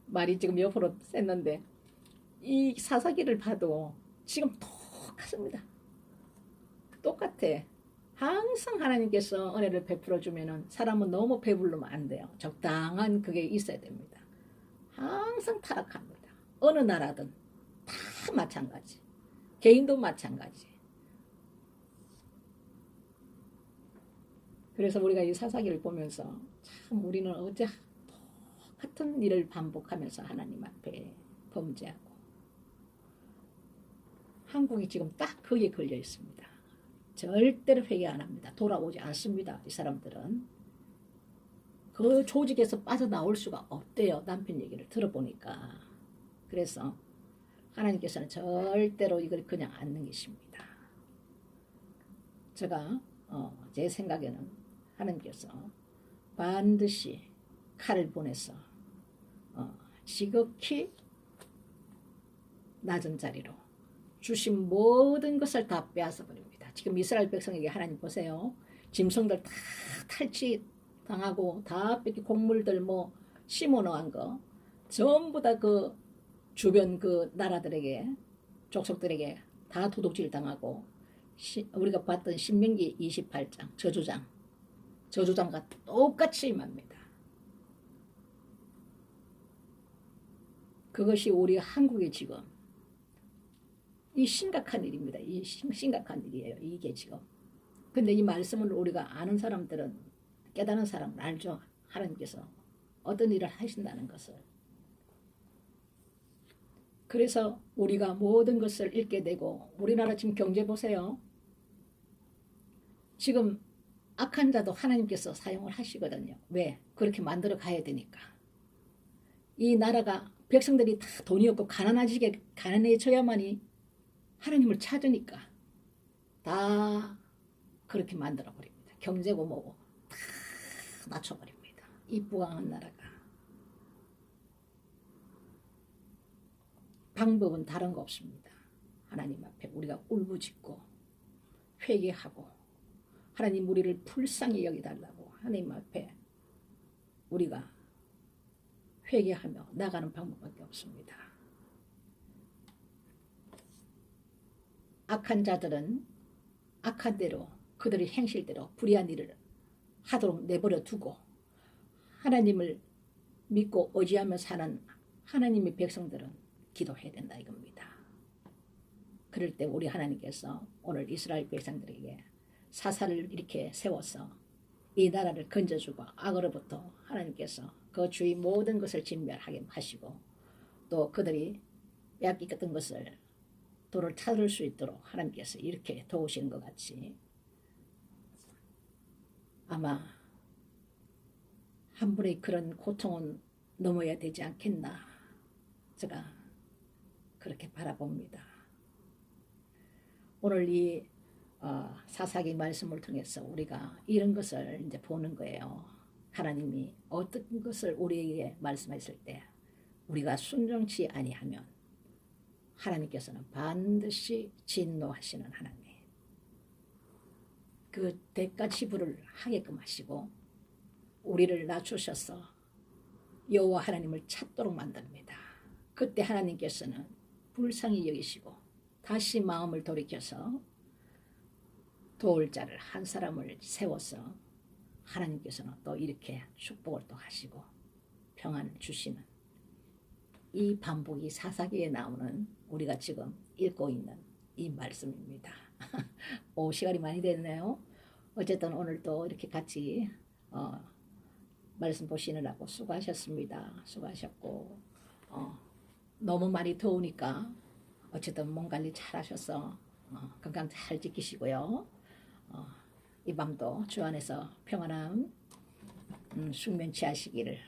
말이 지금 옆으로 쐈는데 이 사사기를 봐도 지금 똑같습니다. 똑같아. 항상 하나님께서 은혜를 베풀어 주면은 사람은 너무 배부르면 안 돼요. 적당한 그게 있어야 됩니다. 항상 타락합니다. 어느 나라든 다 마찬가지. 개인도 마찬가지. 그래서 우리가 이 사사기를 보면서 참 우리는 어째 똑같은 일을 반복하면서 하나님 앞에 범죄하고 한국이 지금 딱 거기에 걸려 있습니다. 절대로 회개 안 합니다. 돌아오지 않습니다. 이 사람들은. 그 조직에서 빠져나올 수가 없대요. 남편 얘기를 들어보니까. 그래서 하나님께서는 절대로 이걸 그냥 안 넘기십니다. 제가 제 생각에는 하나님께서 반드시 칼을 보내서 지극히 낮은 자리로 주신 모든 것을 다 빼앗아 버립니다. 지금 이스라엘 백성에게 하나님 보세요. 짐승들 다 탈취당하고 다 뺏기 곡물들 뭐 심어 놓은 거 전부 다 그 주변 그 나라들에게 족속들에게 다 도둑질 당하고 우리가 봤던 신명기 28장 저주장과 똑같이 임합니다. 그것이 우리 한국의 지금 이 심각한 일입니다. 이 심각한 일이에요. 이게 지금. 근데 이 말씀을 우리가 아는 사람들은 깨닫는 사람은 알죠. 하나님께서 어떤 일을 하신다는 것을. 그래서 우리가 모든 것을 잃게 되고 우리나라 지금 경제 보세요. 지금 악한 자도 하나님께서 사용을 하시거든요. 왜? 그렇게 만들어 가야 되니까. 이 나라가 백성들이 다 돈이 없고 가난해져야만이 하나님을 찾으니까 다 그렇게 만들어 버립니다. 경제고 뭐고 다 낮춰버립니다. 이 부강한 나라가. 방법은 다른 거 없습니다. 하나님 앞에 우리가 울부짖고 회개하고 하나님 우리를 불쌍히 여기달라고 하나님 앞에 우리가 회개하며 나가는 방법밖에 없습니다. 악한 자들은 악한 대로 그들의 행실대로 불의한 일을 하도록 내버려 두고 하나님을 믿고 의지하며 사는 하나님의 백성들은 기도해야 된다 이겁니다. 그럴 때 우리 하나님께서 오늘 이스라엘 백성들에게 사사를 이렇게 세워서 이 나라를 건져주고 악으로부터 하나님께서 그 주의 모든 것을 진멸하게 하시고 또 그들이 빼앗겼던 것을 도를 찾을 수 있도록 하나님께서 이렇게 도우시는 것 같이 아마 한 분의 그런 고통은 넘어야 되지 않겠나 제가 그렇게 바라봅니다. 오늘 이 사사기 말씀을 통해서 우리가 이런 것을 이제 보는 거예요. 하나님이 어떤 것을 우리에게 말씀하실 때 우리가 순종치 아니하면 하나님께서는 반드시 진노하시는 하나님. 그 대가 지불을 하게끔 하시고 우리를 낮추셔서 여호와 하나님을 찾도록 만듭니다. 그때 하나님께서는 불쌍히 여기시고 다시 마음을 돌이켜서 도울 자를 한 사람을 세워서 하나님께서는 또 이렇게 축복을 또 하시고 평안을 주시는 이 반복이 사사기에 나오는 우리가 지금 읽고 있는 이 말씀입니다. 오, 시간이 많이 됐네요. 어쨌든 오늘 또 이렇게 같이 말씀 보시느라고 수고하셨습니다. 수고하셨고 너무 많이 더우니까 어쨌든 몸 관리 잘 하셔서 건강 잘 지키시고요. 이 밤도 주 안에서 평안한 숙면 취하시기를.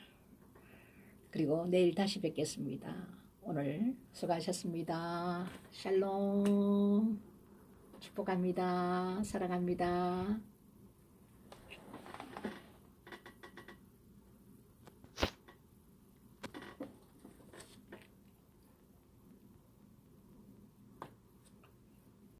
그리고 내일 다시 뵙겠습니다. 오늘 수고하셨습니다. 샬롬. 축복합니다. 사랑합니다.